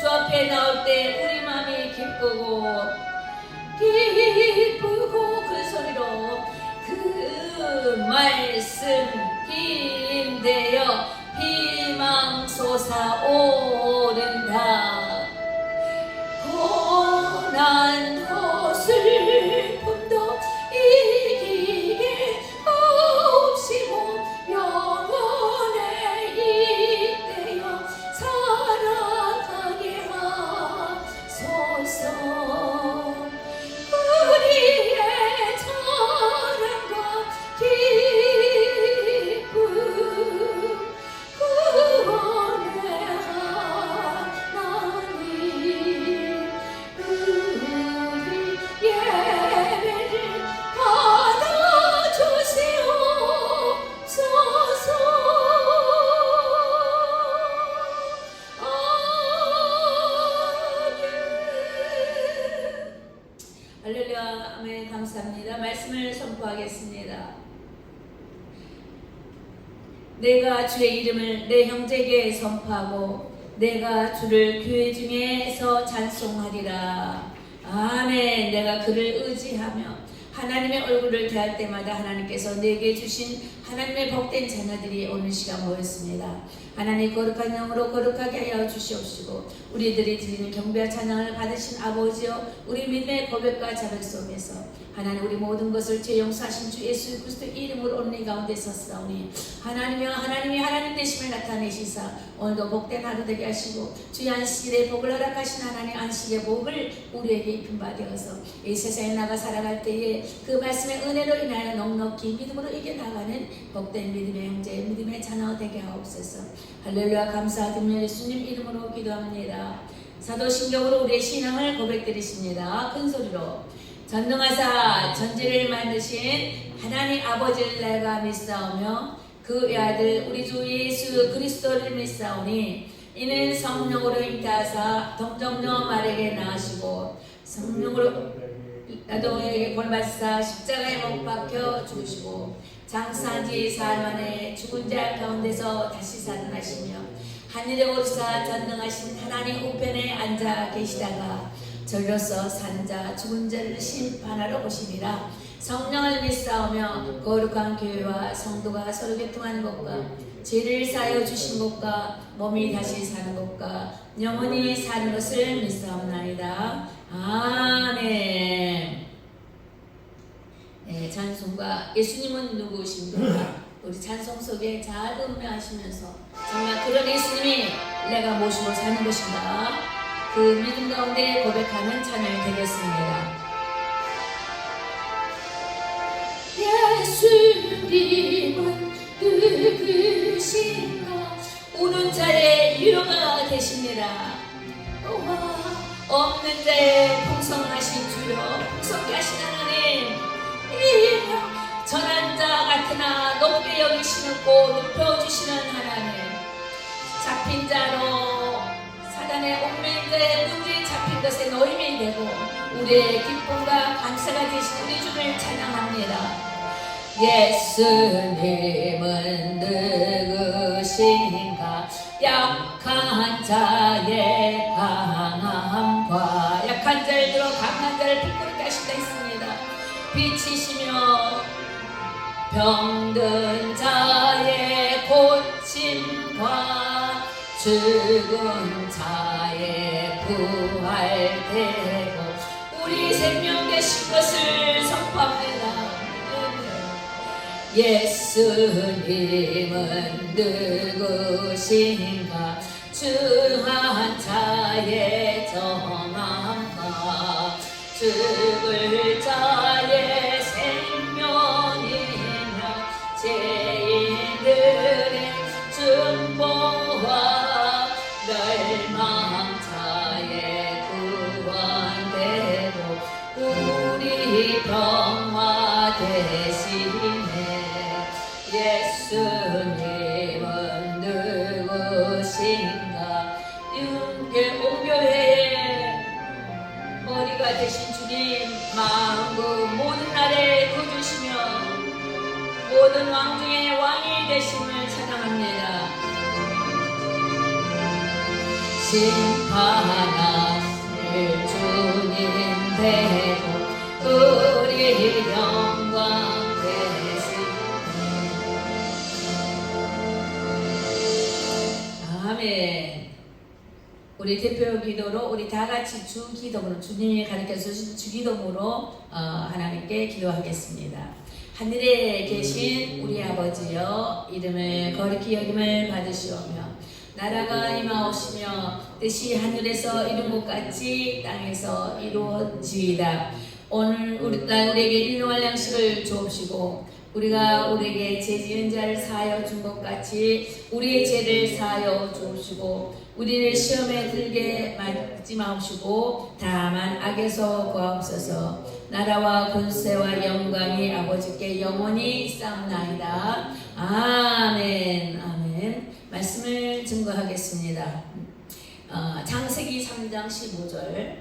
주 앞에 나올 때 우리 마음이 기쁘고 큰 소리로 그 말씀 힘되어 희망 솟아오른다. 고난도 슬픔도 이기게 하옵시고 영원에 이때여 살아가게 하소서. 우리의 사랑과 기쁨 구원의 하나님, 우리 예배를 받아주시옵소서. 할렐루야. 아멘. 감사합니다. 말씀을 선포하겠습니다. 내가 주의 이름을 내 형제에게 선포하고 내가 주를 교회 중에서 찬송하리라. 아멘. 내가 그를 의지하며 하나님의 얼굴을 대할 때마다 하나님께서 내게 주신 하나님의 복된 자녀들이 오늘 시간 모였습니다. 하나님 거룩한 영으로 거룩하게 하여 주시옵시고 우리들이 드리는 경배와 찬양을 받으신 아버지여, 우리 믿음의 고백과 자백 속에서 하나님 우리 모든 것을 죄 용서하신 주 예수 그리스도 이름으로 오늘 가운데 섰사오니 하나님이 하나님 되심을 나타내시사 오늘도 복된 하루 되게 하시고 주의 안식일에 복을 허락하신 하나님 안식의 복을 우리에게 입힌 바 되어서 이 세상에 나가 살아갈 때에 그 말씀의 은혜로 인하여 넉넉히 믿음으로 이겨나가는 복된 믿음의 형제, 믿음의 자녀 되게 하옵소서. 할렐루야. 감사드리며 예수님 이름으로 기도합니다. 사도신경으로 우리의 신앙을 고백드리십니다. 큰 소리로 전능하사 전지를 만드신 하나님 아버지를 내가 믿사오며 그 외아들 우리 주 예수 그리스도를 믿사오니 이는 성령으로 임타하사 동정녀 마리아에게 낳으시고 성령으로 나도에게 골맞사 십자가에 못 박혀 죽으시고 장사한 지 사흘 만에 죽은 자 가운데서 다시 살아나시며 하늘에 오르사 전능하신 하나님 우편에 앉아 계시다가 절로서 사는 자 죽은 자를 심판하러 오시니라. 성령을 믿사오며 거룩한 교회와 성도가 서로 교통하는 것과 죄를 사하여 주신 것과 몸이 다시 사는 것과 영원히 사는 것을 믿사옵나이다. 아멘. 네, 찬송가 예수님은 누구십니까? 우리 찬송 속에 잘 음미하시면서 정말 그런 예수님이 내가 모시고 사는 것인가, 그 믿음 가운데 고백하는 찬양이 되겠습니다. 예수님은 누구신가? 우는 자의 위로가 되십니다. 없는 자의 풍성하신 주여, 풍성케 하신 하나님, 전한 자 같으나 높게 여기시는 곳 높여주시는 하나님, 잡힌 자로 사단의 옥매인 자의 문제에 잡힌 것에 노임이 되고 우리의 기쁨과 감사가 되신 우리 주를 찬양합니다. 예수님은 누구신가? 약한 자의 강함과 약한 자를 들어 강한 자를 부끄럽게 하신다 했습니다. 비치시며 병든 자의 고침과 죽은 자의 부활되고 우리 생명 되신 것을 선포합니다. 예수님은 누구신가? 주한 자의 정함과 죽을 자의 생명이며 죄인들의 중보와 멸망자의 구원되고 우리 평화 되시네. 예수님은 누구신가? 옹교회의 머리가 되신 주님, 만국 모든 날에 거주시며 모든 왕 중에 왕이 되심을 찬양합니다. 심판하실 주님 되고 우리 영광 되시네. 아멘. 우리 대표 기도로 우리 다 같이 주 기도로 주님이 가르쳐 주신 주 기도로 하나님께 기도하겠습니다. 하늘에 계신 우리 아버지여, 이름을 거룩히 여김을 받으시오며 나라가 임하오시며 뜻이 하늘에서 이룬 것 같이 땅에서 이루어지이다. 오늘 우리에게 일용할 양식을 주옵시고 우리가 우리에게 죄 지은 자를 사하여 준 것 같이 우리의 죄를 사하여 주옵시고 우리를 시험에 들게 하지 마옵시고 다만 악에서 구하옵소서. 나라와 권세와 영광이 아버지께 영원히 쌓나이다. 아멘. 아멘. 말씀을 증거하겠습니다. 창세기 3장 15절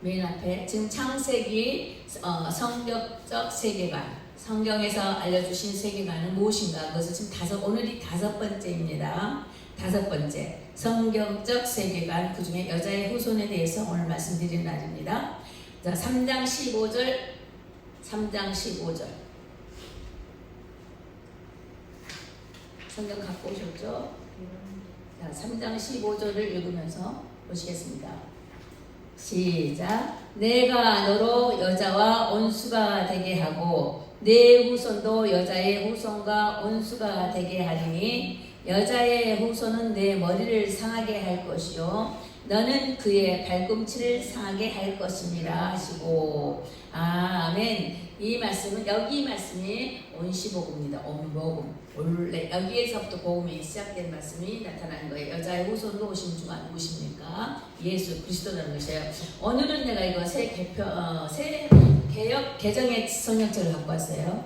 맨 앞에 지금 창세기 성경적 세계관, 성경에서 알려주신 세계관은 무엇인가? 그것을 지금 오늘이 5번째입니다. 5번째 성경적 세계관, 그 중에 여자의 후손에 대해서 오늘 말씀드리는 날입니다. 자, 3장 15절, 3장 15절. 성경 갖고 오셨죠? 자, 3장 15절을 읽으면서 보시겠습니다. 시작. 내가 너로 여자와 온수가 되게 하고 내 후손도 여자의 후손과 온수가 되게 하리니 여자의 후손은 내 머리를 상하게 할 것이요 너는 그의 발꿈치를 상하게 할 것이니라 하시고. 아멘. 이 말씀은 여기 말씀이 온시복음입니다. 온복음. 원래 여기에서부터 복음이 시작된 말씀이 나타난 거예요. 여자의 후손으로 오신 주가 누구십니까? 예수 그리스도라는 것이에요. 오늘은 내가 이거 새 개역 개정의 성경책을 갖고 왔어요.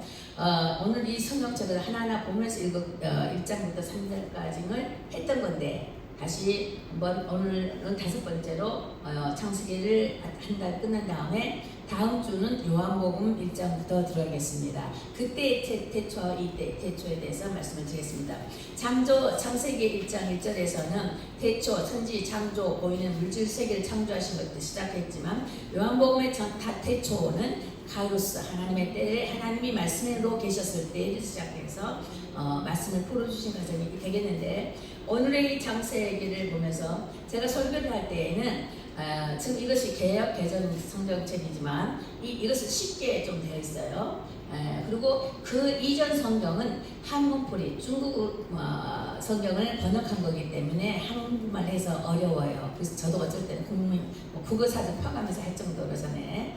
오늘 이 성경책을 하나하나 보면서 1장부터 3장까지를 했던 건데 다시 한번 오늘은 5번째로 창세기를 한 달 끝난 다음에 다음 주는 요한복음 1장부터 들어가겠습니다. 그때의 태초와 이때 태초에 대해서 말씀을 드리겠습니다. 창세기 1장 1절에서는 태초, 천지, 창조, 보이는 물질 세계를 창조하신 것부터 시작했지만 요한복음의 태초는 카이로스, 하나님의 때에 하나님이 말씀으로 계셨을 때를 시작해서 말씀을 풀어주신 과정이 되겠는데 오늘의 이 창세기를 보면서 제가 설교를 할 때에는 지금 이것이 개역 개정 성경책이지만 이것은 쉽게 좀 되어 있어요. 그리고 그 이전 성경은 한문풀이 중국 성경을 번역한 거기 때문에 한국말 해서 어려워요. 그래서 저도 어쩔 때는 국어사전 펴가면서 할 정도로 전에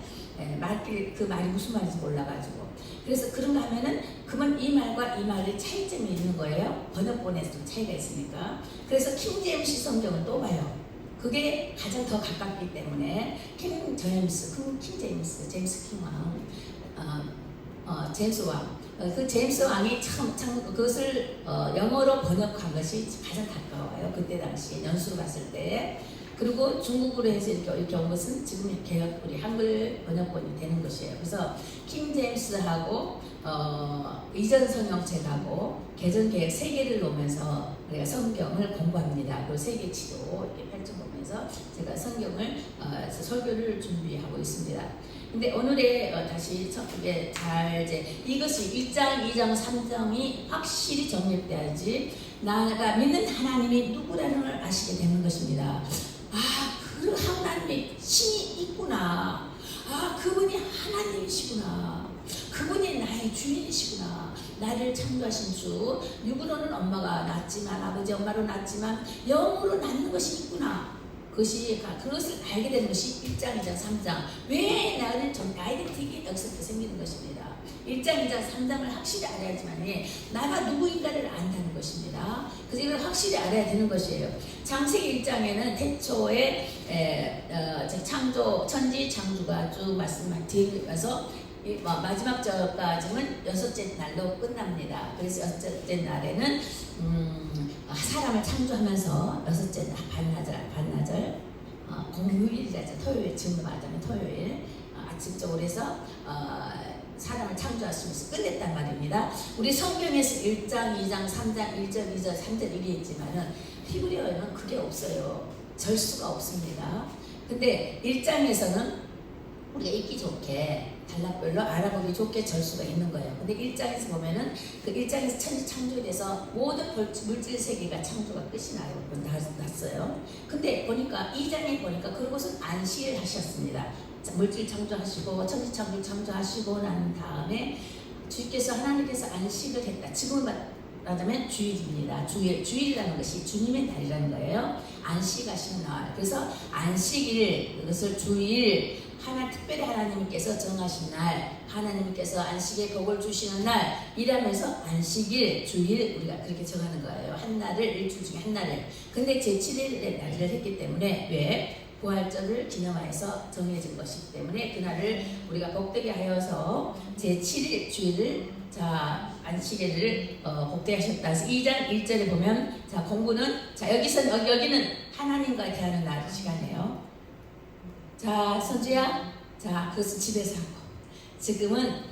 그 말이 무슨 말인지 몰라가지고 그래서 그런가 하면은 그러면 이 말과 이 말의 차이점이 있는 거예요. 번역본에서 좀 차이가 있으니까. 그래서 킹제임스 성경은 또 봐요. 그게 가장 더 가깝기 때문에 킹제임스 제임스 킹왕 제임스 왕 그 제임스 왕이 그것을 영어로 번역한 것이 가장 가까워요. 그때 당시 연수로 봤을 때. 그리고 중국어로 해서 이렇게 온 것은 지금 개역 우리 한글 번역본이 되는 것이에요. 그래서 킹 제임스하고 이전 성경책하고 개정 개역 3개를 놓으면서 우리가 성경을 공부합니다. 그리고 세계치도 이렇게 펼쳐보면서 제가 성경을 설교를 준비하고 있습니다. 근데 오늘의 다시 첫째 이것이 1장, 2장, 3장이 확실히 정립돼야지 나가 믿는 하나님이 누구라는 걸 아시게 되는 것입니다. 그 하나님의 신이 있구나. 그분이 하나님이시구나. 그분이 나의 주인이시구나. 나를 창조하신 주. 육으로는 엄마가 낳지만 아버지 엄마로 낳지만 영으로 낳는 것이 있구나. 그것을 알게 되는 것이 1장, 2장, 3장. 왜 나를 아이덴티티가 여기서부터 생기는 것입니다. 1장, 2장, 3장을 확실히 알아야지만 나가 누구인가를 안다는 것입니다. 그래서 이걸 확실히 알아야 되는 것이에요. 창세기 1장에는 태초에 창조, 천지 창조가 쭉 말씀드리면서 마지막 절까지는 6째 날로 끝납니다. 그래서 6째 날에는 사람을 창조하면서 6째 반나절 공휴일이라죠. 토요일, 지금 말하자면 토요일 아침적으로 해서 사람을 창조하시면서 끝냈단 말입니다. 우리 성경에서 1장, 2장, 3장, 1절, 2절, 3절 이게 있지만은 히브리어에는 그게 없어요. 절수가 없습니다. 근데 1장에서는 우리가 읽기 좋게 단락별로 알아보기 좋게 절수가 있는 거예요. 근데 1장에서 보면은 그 1장에서 천지 창조에 대해서 모든 물질 세계가 창조가 끝이 났어요. 근데 보니까 2장에 보니까 그것은 안식을 하셨습니다. 물질 창조하시고 천지 창조하시고 난 다음에 주께서 하나님께서 안식을 했다. 지금 말하자면 주일입니다. 주일이라는 것이 주님의 날이라는 거예요. 안식하시는 날. 그래서 안식일, 그것을 주일, 특별히 하나님께서 정하신 날, 하나님께서 안식의 복을 주시는 날 이라면서 안식일, 주일 우리가 그렇게 정하는 거예요. 한 날을, 일주 중에 한 날을. 근데 제7일에 날을 했기 때문에 왜? 부활절을 기념하여서 정해진 것이기 때문에 그날을 우리가 복되게 하여서 제7일 주일을 안식일을 복되게 하셨다. 그래서 2장 1절에 보면 공부는 여기는 하나님과 대하는 날 시간이에요. 선주야, 그것을 집에서 하고 지금은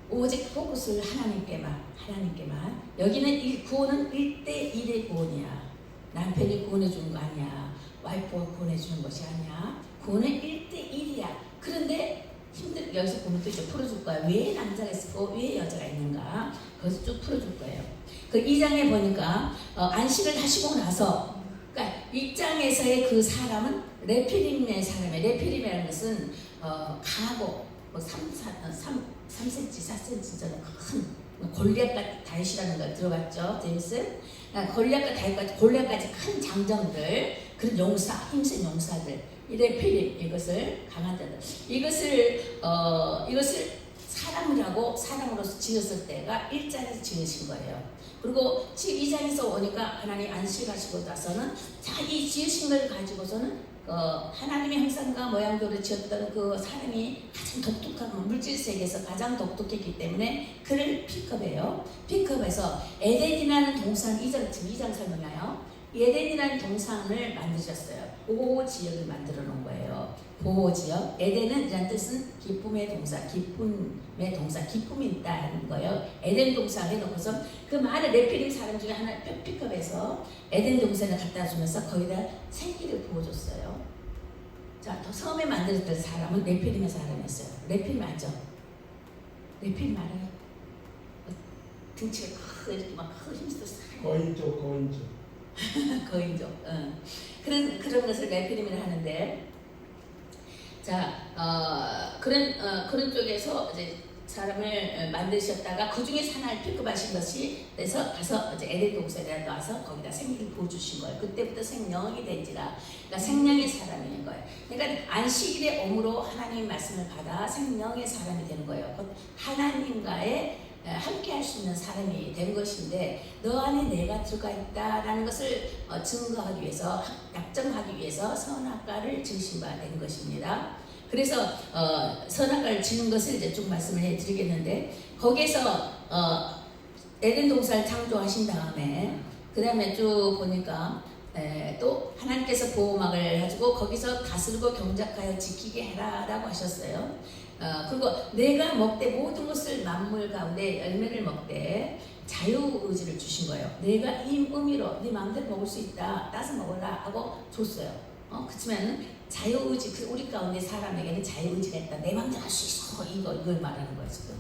오직 포커스를 하나님께만. 여기는 구원은 1대1의 구원이야. 남편이 구원해 주는 거 아니야. 와이프가 구원해 주는 것이 아니야. 구원은 1대1이야. 그런데 여기서 보면 또 이제 풀어줄 거야. 왜 남자가 있고 왜 여자가 있는가? 거기서 쭉 풀어줄 거예요. 그 2장에 보니까 안식을 하시고 나서, 그러니까 1장에서의 그 사람은 레피림의 사람이에요. 레피림이라는 것은 강하고 3cm, 4cm 저는 큰 골리앗과 다윗이라는 걸 들어봤죠, 제임스? 골리앗까지 큰 장정들, 그런 용사, 힘센 용사들, 이 레피림, 이것을 강한 자들, 이것을 사람으로서 지었을 때가 1장에서 지으신 거예요. 그리고 2장에서 오니까 하나님 안식하시고 나서는 이 지으신 걸 가지고서는 하나님의 형상과 모양대로 지었던 그 사람이 가장 독특한 물질 세계에서 가장 독특했기 때문에 그를 픽업해요. 픽업해서 에덴이라는 동산, 2장 설명해요. 에덴이라는 동산을 만드셨어요. 보호지역을 만들어 놓은 거예요. 보호지역. 에덴은 뜻은 기쁨의 동산, 기쁨이 있다는 거예요. 에덴 동산을 해놓고서 그 많은 레피림 사람 중에 하나 픽업해서 에덴 동산을 갖다 주면서 거기다 생기를 부어줬어요. 더 처음에 만들었던 사람은 레피림의 사람이었어요. 레피림 알죠? 레피림 알아요? 등치가 이렇게 힘쓰고 거인족. 거인족. 그런 것을 레피림이라 하는데, 그런 쪽에서 이제 사람을 만드셨다가 그 중에 하나를 픽업하신 것이 그래서 가서 이제 에덴 동산에 와서 거기다 생기를 부어주신 거예요. 그때부터 생명이 된지라. 그러니까 생명의 사람인 거예요. 그러니까 안식일의 옴으로 하나님의 말씀을 받아 생명의 사람이 되는 거예요. 곧 하나님과의 함께 할 수 있는 사람이 된 것인데, 너 안에 내가 들어가 있다라는 것을 증거하기 위해서, 약정하기 위해서 선악과를 지으신 바 된 것입니다. 그래서 선악과를 지는 것을 이제 쭉 말씀을 해드리겠는데, 거기에서 에덴 동산을 창조하신 다음에 그 다음에 쭉 보니까 또 하나님께서 보호막을 가지고 거기서 다스리고 경작하여 지키게 해라라고 하셨어요. 그리고 내가 먹되 모든 것을 만물 가운데 열매를 먹되 자유의지를 주신 거예요. 내가 이 의미로 네 마음대로 먹을 수 있다, 따서 먹어라 하고 줬어요. 그렇지만 자유의지, 우리 가운데 사람에게는 자유의지가 있다, 내 마음대로 할 수 있어, 이걸 말하는 거예요 지금.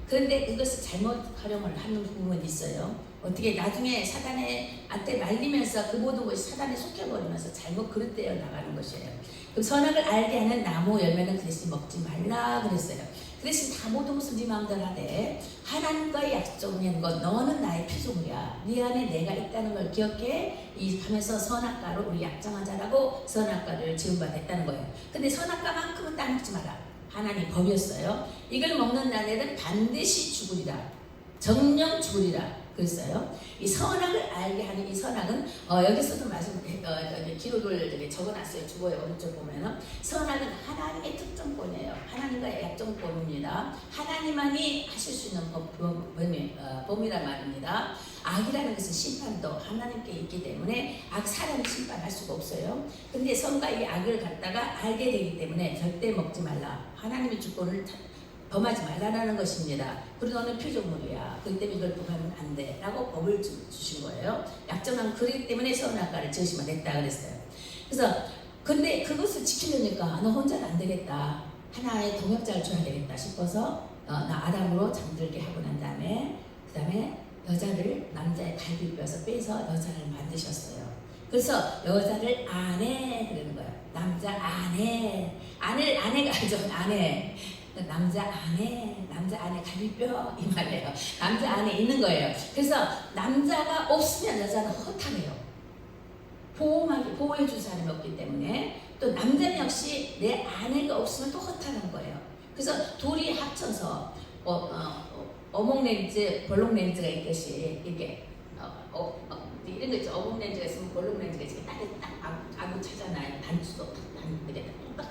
그런데 그것을 잘못 활용을 하는 부분이 있어요. 어떻게 나중에 사단의 한테 말리면서 그 모든 것이 사단에 속혀버리면서 잘못 그릇되어 나가는 것이에요. 그럼 선악을 알게 하는 나무 열매는 그 대신 먹지 말라 그랬어요. 그 대신 다 모든 것을 네 마음대로 하되 하나님과의 약속을 것, 너는 나의 피조물이야, 네 안에 내가 있다는 걸 기억해 하면서 선악과로 우리 약정하자라고 선악과를 지은 바 됐다는 거예요. 근데 선악과만큼은 따먹지 마라, 하나님 법이었어요. 이걸 먹는 날에는 반드시 죽으리라, 정령 죽으리라 그랬어요. 이 선악을 알게 하는 이 선악은 여기서도 기록을 적어놨어요. 주보에 오른쪽 보면은 선악은 하나님의 특정권이에요. 하나님과의 약정권입니다. 하나님만이 하실 수 있는 법이란 말입니다. 악이라는 것은 심판도 하나님께 있기 때문에 사람이 심판할 수가 없어요. 근데 선과 이 악을 갖다가 알게 되기 때문에 절대 먹지 말라, 하나님의 주권을 범하지 말라는 것입니다. 그리고 너는 피조물이야. 그렇기 때문에 이걸 범하면 안 돼. 라고 법을 주신 거예요. 약정한 그렇기 때문에 선악과를 지으시면 됐다 그랬어요. 그래서 근데 그것을 지키려니까 너 혼자는 안 되겠다. 하나의 동역자를 줘야 되겠다 싶어서 나 아담으로 잠들게 하고 난 다음에 그 다음에 여자를 남자의 갈비뼈에서 빼서 여자를 만드셨어요. 그래서 여자를 아내 그러는 거예요. 남자 아내. 아내가 알죠? 아내. 남자 안에 갈비뼈 이 말이에요. 남자 안에 있는 거예요. 그래서 남자가 없으면 여자는 허탈해요. 보호해줄 사람이 없기 때문에 또 남자는 역시 내 아내가 없으면 또 허탈한 거예요. 그래서 둘이 합쳐서 어목렌즈, 볼록렌즈가 있듯이 이렇게 이런 거 있죠. 어목렌즈가 있으면 볼록렌즈가 있으면 딱 아구 차잖아요. 단추도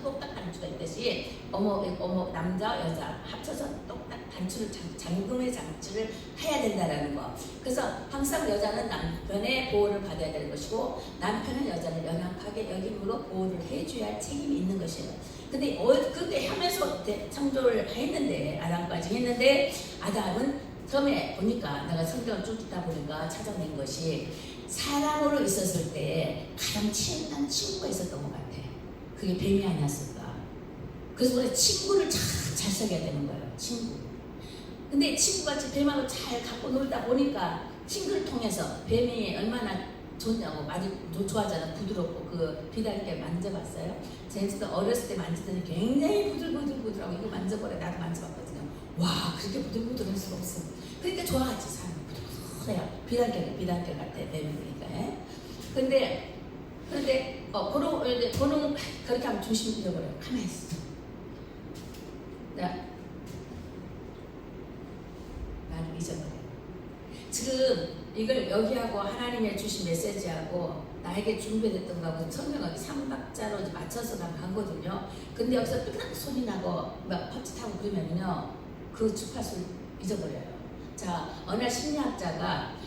똑딱 단추가 있듯이 어목 남자 여자 합쳐서 똑딱 단추를 잠금의 장치를 해야 된다라는 거. 그래서 항상 여자는 남편의 보호를 받아야 되는 것이고 남편은 여자를 연약하게 여김으로 보호를 해줘야 할 책임이 있는 것이에요. 근데 그렇게 하면서 창조를 했는데 아담까지 했는데 아담은 처음에 보니까 내가 성경을 쭉 듣다 보니까 찾아낸 것이 사람으로 있었을 때 가장 친한 친구가 있었던 것 같아. 그게 뱀이 아니었을까. 그래서 우리가 친구를 잘 사귀어야 되는 거예요. 친구. 근데 친구같이 뱀하고 잘 갖고 놀다 보니까 친구를 통해서 뱀이 얼마나 좋냐고 많이 좋아하잖아. 부드럽고 그 비단결 만져봤어요. 제가 어렸을 때 만지더니 굉장히 부들부들하고 이거 만져보래. 나도 만져봤거든요. 와 그렇게 부들부들할 수가 없어. 그러니까 좋아하지 사람. 부들부들해요. 비단결 같아 뱀이니까. 그런데 그런 그렇게 하면 조심 잃어버려요. 가만히 있어. 나를 잊어버려. 지금 이걸 여기하고 하나님의 주신 메시지하고 나에게 준비됐던 거하고 성경하고 3박자로 맞춰서 가거든요. 근데 여기서 삐딱 소리 나고 막 헛짓하고 그러면요 그 주파수를 잊어버려요. 자, 어느 날 심리학자가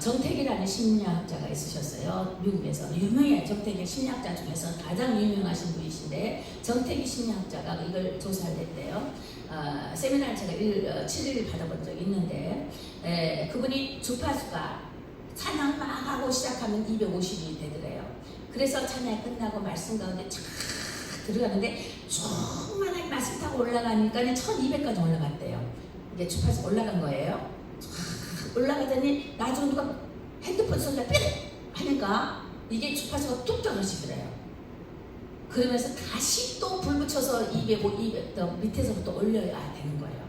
정택이라는 심리학자가 있으셨어요. 미국에서 유명해요. 정택의 심리학자 중에서 가장 유명하신 분이신데 정택이 심리학자가 이걸 조사를 했대요. 세미나를 제가 7일 받아본 적이 있는데 그분이 주파수가 찬양 막 하고 시작하면 250이 되더래요. 그래서 찬양이 끝나고 말씀 가운데 쫙 들어가는데 충만하게 말씀 타고 올라가니까 1200까지 올라갔대요. 이게 주파수 올라간 거예요. 올라가더니 나중에 누가 핸드폰 소리가 삐 하니까 이게 주파수가 뚝 떨어지더래요. 그러면서 다시 또 불 붙여서 200 더 밑에서부터 올려야 되는 거예요.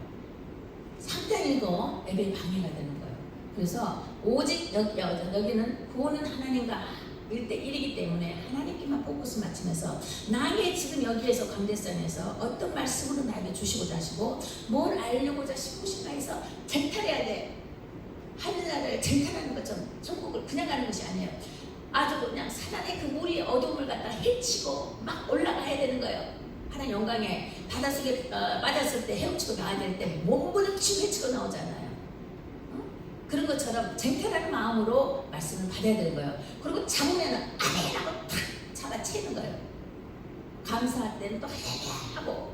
상당히 이거 앱에 방해가 되는 거예요. 그래서 오직 여기는 구원은 하나님과 1대1이기 때문에 하나님께만 포커스 맞추면서 나에게 지금 여기에서 광대산에서 어떤 말씀으로 나에게 주시고자 하시고 뭘 알려고자 싶으신가 해서 쟁탈해야 돼. 하늘나라를 쟁탈하는 것처럼 천국을 그냥 가는 것이 아니에요. 아주 그냥 산안의 그 물이 어둠을 갖다 헤치고 막 올라가야 되는 거예요. 하나님 영광에 바닷속에 빠졌을 때 헤엄치고 나와야 될 때 몸부림치고 헤치고 나오잖아요. 그런 것처럼 쟁탈하는 마음으로 말씀을 받아야 되는 거예요. 그리고 잡으면 아멘하고 탁 잡아채는 거예요. 감사할 때는 또 하고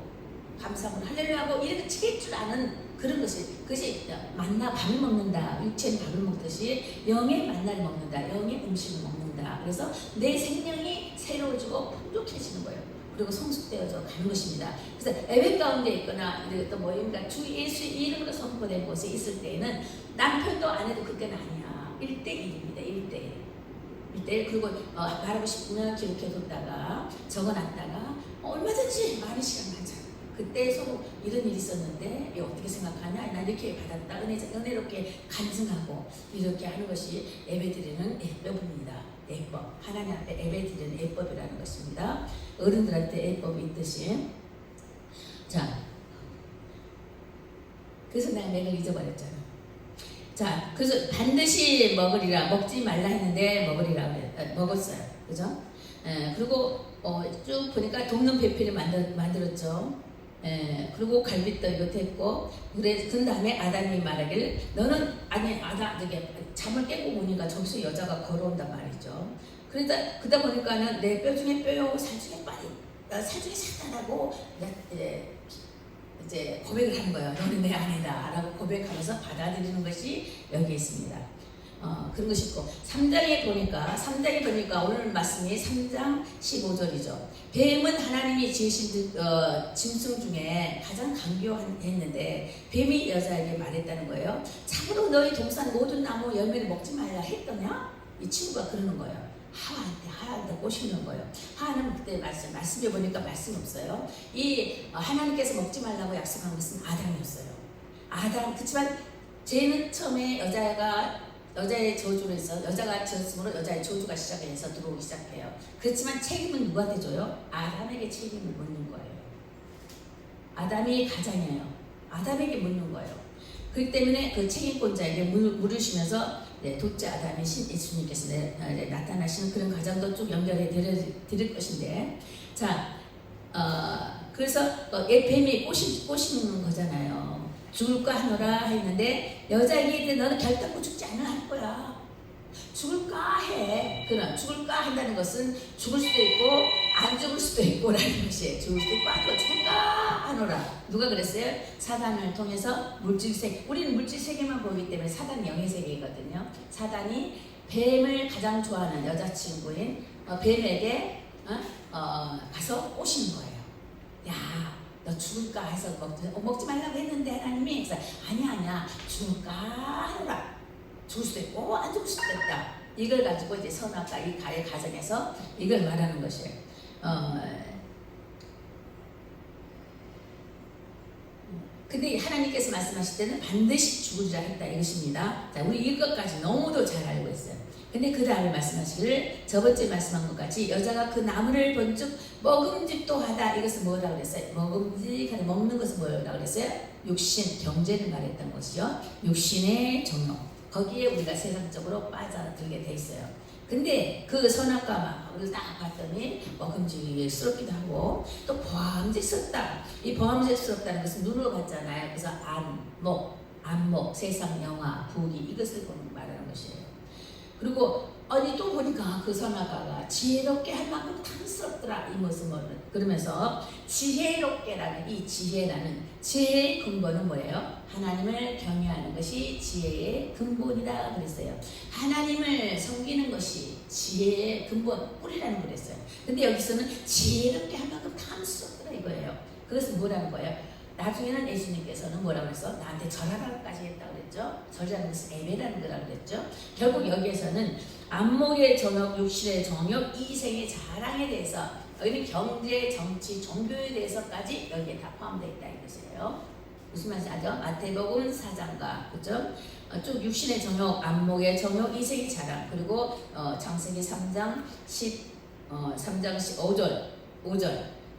감사하면 할렐루야 하고 이렇게 칠 줄 아는 그런 그것이 만나 밥을 먹는다. 육체는 밥을 먹듯이 영의 만나를 먹는다. 영의 음식을 먹는다. 그래서 내 생명이 새로워지고 풍족해지는 거예요. 그리고 성숙되어져 가는 것입니다. 그래서 예배 가운데 있거나 또 모임과 주 예수의 이름으로 선포된 곳에 있을 때에는 남편도 아내도 그때는 아니야. 1대1입니다. 1대1. 그리고 말하고 싶으면 기록해뒀다가 적어놨다가 얼마든지 많은 시간 가져. 그때 서로 이런 일이 있었는데 어떻게 생각하냐? 나 이렇게 받았다. 은혜롭게 간증하고 이렇게 하는 것이 예배드리는 예법입니다. 예법. 하나님 앞에 예배드리는 예법이라는 것입니다. 어른들한테 예법이 있듯이. 자, 그래서 내가 잊어버렸잖아. 자, 그래서 반드시 먹으리라. 먹지 말라 했는데 먹으리라 먹었어요. 그죠? 그리고 쭉 보니까 돕는 배필을 만들었죠. 그리고 갈빗도 이것도 했고, 그 다음에 아담이 말하기를 너는 잠을 깨고 보니까 저기서 여자가 걸어온단 말이죠. 그러다 보니까는 내 뼈 중에 뼈요, 살 중에 살 중에 살단하고 이제 고백을 하는 거예요. 너는 내 아내다 라고 고백하면서 받아들이는 것이 여기 있습니다. 그런 것이 있고 3장에 보니까 오늘 말씀이 3장 15절이죠. 뱀은 하나님이 지으신 짐승 중에 가장 강교했는데 뱀이 여자에게 말했다는 거예요. 참으로 너희 동산 모든 나무 열매를 먹지 말라 했더냐? 이 친구가 그러는 거예요. 하와한테 꼬시는 거예요. 하와는 그때 말씀해 보니까 말씀이 없어요. 이 하나님께서 먹지 말라고 약속한 것은 아담이었어요. 그렇지만 죄는 처음에 여자의 저주로 해서 여자가 지었으므로 여자의 저주가 시작해서 들어오기 시작해요. 그렇지만 책임은 누구한테 줘요? 아담에게 책임을 묻는 거예요. 아담이 가장이에요. 아담에게 묻는 거예요. 그렇기 때문에 그 책임권자에게 물으시면서 둘째 아담이신 예수님께서 나타나시는 그런 과정도 쭉 연결해 드릴 것인데, 자, 그래서 뱀이 꼬시는 거잖아요. 죽을까 하노라 했는데 여자에게 너는 결단코 죽지 않으라 할 거야. 죽을까 해. 그럼 죽을까 한다는 것은 죽을 수도 있고 안 죽을 수도 있고 라는 것이에요. 죽을 수도 있고 안 죽을까 하노라. 누가 그랬어요? 사단을 통해서 우리는 물질 세계만 보기 때문에 사단이 영의 세계이거든요. 사단이 뱀을 가장 좋아하는 여자친구인 뱀에게 가서 꼬시는 거예요. 야, 너 죽을까 해서 먹지 말라고 했는데 하나님이 그래서 아니야 죽을까 하노라. 죽을 수도 있고 안 죽을 수도 있다. 이걸 가지고 이제 선악과 이 가의 가정에서 이걸 말하는 것이에요. 근데 하나님께서 말씀하실 때는 반드시 죽으리라 했다 이것입니다. 자, 우리 이것까지 너무도 잘 알고 있어요. 근데 그 다음에 말씀하시기를 저번주에 말씀한 것 같이 여자가 그 나무를 본즉 먹음직도 하다. 이것은 뭐라고 그랬어요? 먹음직하다. 먹는 것은 뭐라고 그랬어요? 육신, 경제를 말했던 것이죠. 육신의 정욕. 거기에 우리가 세상적으로 빠져들게 돼 있어요. 근데 그 선악과를 딱 봤더니 먹음직스럽기도 하고 또 보암직스럽다. 이 보암직스럽다는 것은 눈으로 봤잖아요. 그래서 안목, 세상 영화, 부귀 이것을 말하는 것이에요. 그리고 또 보니까 그 선악과가 지혜롭게 할 만큼 탐스럽더라 이 모습을. 그러면서 지혜롭게라는 이 지혜의 근본은 뭐예요? 하나님을 경외하는 것이 지혜의 근본이다 그랬어요. 하나님을 섬기는 것이 지혜의 근본 뿌리라는 그랬어요. 근데 여기서는 지혜롭게 할 만큼 탐스럽더라 이거예요. 그것은 뭐라는 거예요? 나중에는 예수님께서는 뭐라고 해서 나한테 절하라고까지 했다고 그랬죠. 절이라는 것은 예배라는 거라고 그랬죠. 결국 여기에서는 안목의 정욕, 육신의 정욕, 이생의 자랑에 대해서 여기는 경제, 정치, 종교에 대해서까지 여기에 다 포함되어 있다 이것이에요. 무슨 말인지 알죠? 마태복음 4장과 그죠? 쭉 육신의 정욕, 안목의 정욕, 이생의 자랑 그리고 창세기 3장 15절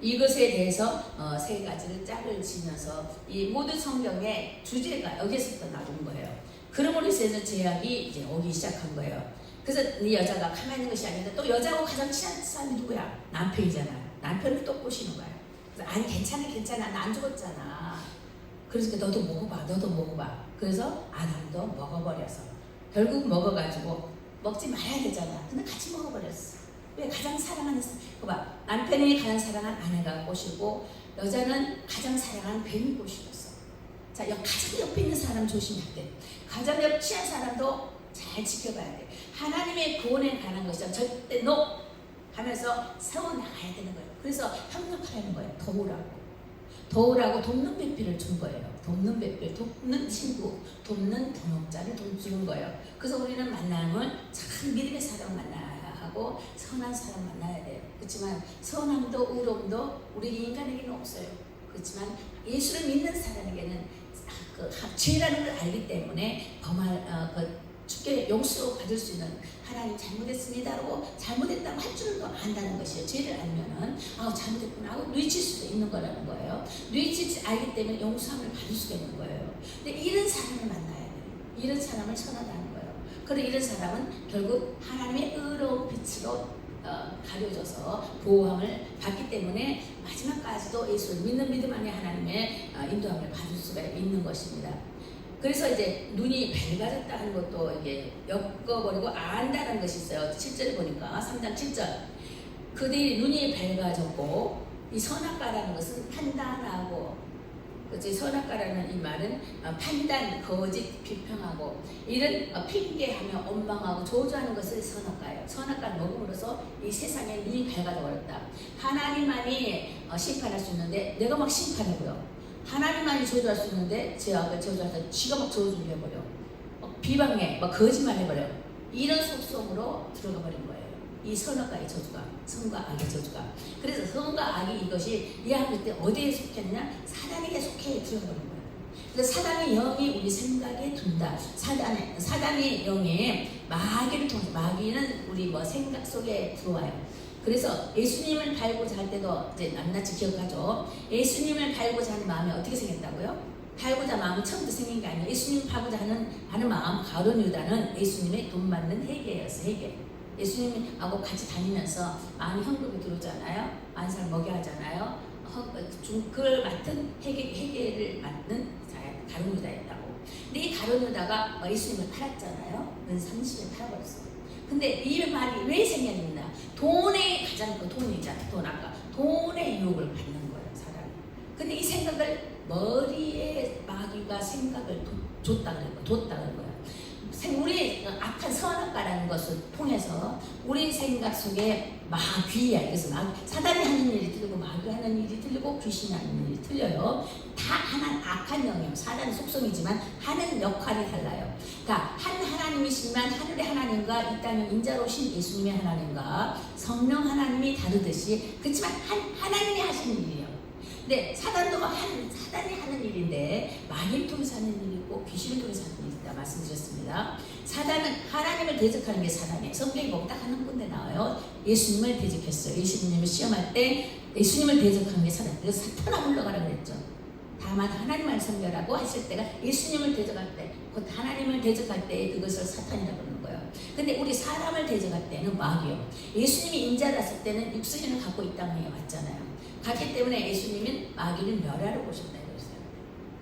이것에 대해서 세 가지를 짝을 지면서 이 모든 성경의 주제가 여기서부터 나온 거예요. 그러므로 인해서 제약이 이제 오기 시작한 거예요. 그래서 이 여자가 가만히 있는 것이 아닌데 또 여자하고 가장 친한 사람이 누구야? 남편이잖아요. 남편을 또 꼬시는 거예요. 그래서 아니 괜찮아 나 안 죽었잖아. 그래서 너도 먹어봐. 그래서 아담도 먹어버려서 결국 먹어가지고 먹지 말아야 되잖아. 근데 같이 먹어버렸어. 왜? 가장 사랑하는 봐봐. 남편이 가장 사랑한 아내가 꼬시고 여자는 가장 사랑하는 뱀이 꼬시었어. 자, 가장 옆에 있는 사람 조심해야 돼. 가장 옆 친한 사람도 잘 지켜봐야 돼. 하나님의 구원에 관한 것이죠. 절대 NO 하면서 세워나가야 되는 거예요. 그래서 협력하라는 거예요. 도우라고 돕는 배필을 준 거예요. 돕는 배필, 돕는 친구, 돕는 동역자를 주는 거예요. 그래서 우리는 만남은 참 믿음의 사람 만나야 하고 선한 사람 만나야 돼요. 그렇지만 선함도 의로움도 우리 인간에게는 없어요. 그렇지만 예수를 믿는 사람에게는 죄라는 걸 알기 때문에 주께 용서 받을 수 있는 하나님 잘못했습니다라고 잘못했다고 할 줄도 안다는 것이에요. 죄를 알면은 잘못했구나 하고 뉘칠 수도 있는 거라는 거예요. 뉘치지 알기 때문에 용서함을 받을 수가 있는 거예요. 근데 이런 사람을 만나야 돼요. 이런 사람을 선하다는 거예요. 그리고 이런 사람은 결국 하나님의 의로운 빛으로 가려져서 보호함을 받기 때문에 마지막까지도 예수를 믿는 믿음 안에 하나님의 인도함을 받을 수가 있는 것입니다. 그래서 이제 눈이 밝아졌다 하는 것도 이게 엮어버리고 안다는 것이 있어요. 7절에 보니까 3장 7절 그들이 눈이 밝아졌고 이 선악과라는 것은 판단하고 그치? 선악과라는 이 말은 판단, 거짓, 비평하고 이런 핑계하며 원망하고 저주하는 것을 선악과예요. 선악과를 먹음으로써 이 세상에 눈이 밝아져 버렸다. 하나님만이 심판할 수 있는데 내가 막 심판해버려. 하나님만이 저주할 수 있는데 제 앞에 저주해서 지가 막 저주를 해버려. 막 비방해, 막 거짓말 해버려. 이런 속성으로 들어가 버린 거예요. 이 선악과의 저주가, 선과 악의 저주가. 그래서 선과 악이 이것이 이해할 때 어디에 속했냐? 사단에게 속해 들어버린 거예요. 그래서 사단의 영이 우리 생각에 둔다. 사단의 영이 마귀를 통해서, 마귀는 우리 뭐 생각 속에 들어와요. 그래서 예수님을 달고자 할 때도 이제 낱낱이 기억하죠. 예수님을 달고자 하는 마음이 어떻게 생겼다고요? 달고자 마음은 처음부터 생긴 게 아니에요. 예수님 달고자 하는 마음, 가룟 유다는 예수님의 돈 받는 회개였어요. 회개. 예수님하고 같이 다니면서 많이 현금이 들어오잖아요. 만살 먹여 하잖아요. 그걸 맡은 회개를 맡는 가룟 유다였다고. 근데 이 가룟 유다가 예수님을 팔았잖아요. 은 30에 팔아버렸어요. 근데 이 말이 왜 생겼느냐? 돈에 가장 큰 돈이잖아요. 돈 아까 돈의 유혹을 받는 거예요, 사람이. 근데 이 생각을 머리에 마귀가 생각을 줬다 그런 거예요. 우리 악한 선악과라는 것을 통해서 우리 생각 속에 마귀야. 그래서 사단이 하는 일이 틀리고 마귀가 하는 일이 틀리고 귀신이 하는 일이 틀려요. 다 하나는 악한 영역, 사단의 속성이지만 하는 역할이 달라요. 그러니까 한 하나님이시지만 하늘의 하나님과 이 땅에 인자로 오신 예수님의 하나님과 성령 하나님이 다르듯이 그렇지만 한 하나님이 하시는 일이에요. 근데 사단도 사단이 하는 일인데 마귀를 통해서 하는 일이 있고 귀신을 통해서 하는 일이 있다 말씀드렸습니다. 사단은 하나님을 대적하는 게 사단이에요. 성경에 보면 딱 한 군데 나와요. 예수님을 대적했어요. 예수님을 시험할 때 예수님을 대적하는 게 사단. 그래서 사탄아 물러가라 그랬죠. 다만 하나님을 선별하고 했을 때가 예수님을 대적할 때, 곧 하나님을 대적할 때 그것을 사탄이라고 부르는 거예요. 근데 우리 사람을 대적할 때는 마귀요. 예수님이 인자랐을 때는 육신을 갖고 이 땅에 왔잖아요. 갔기 때문에 예수님은 마귀를 멸하러 오셨다 이랬어요.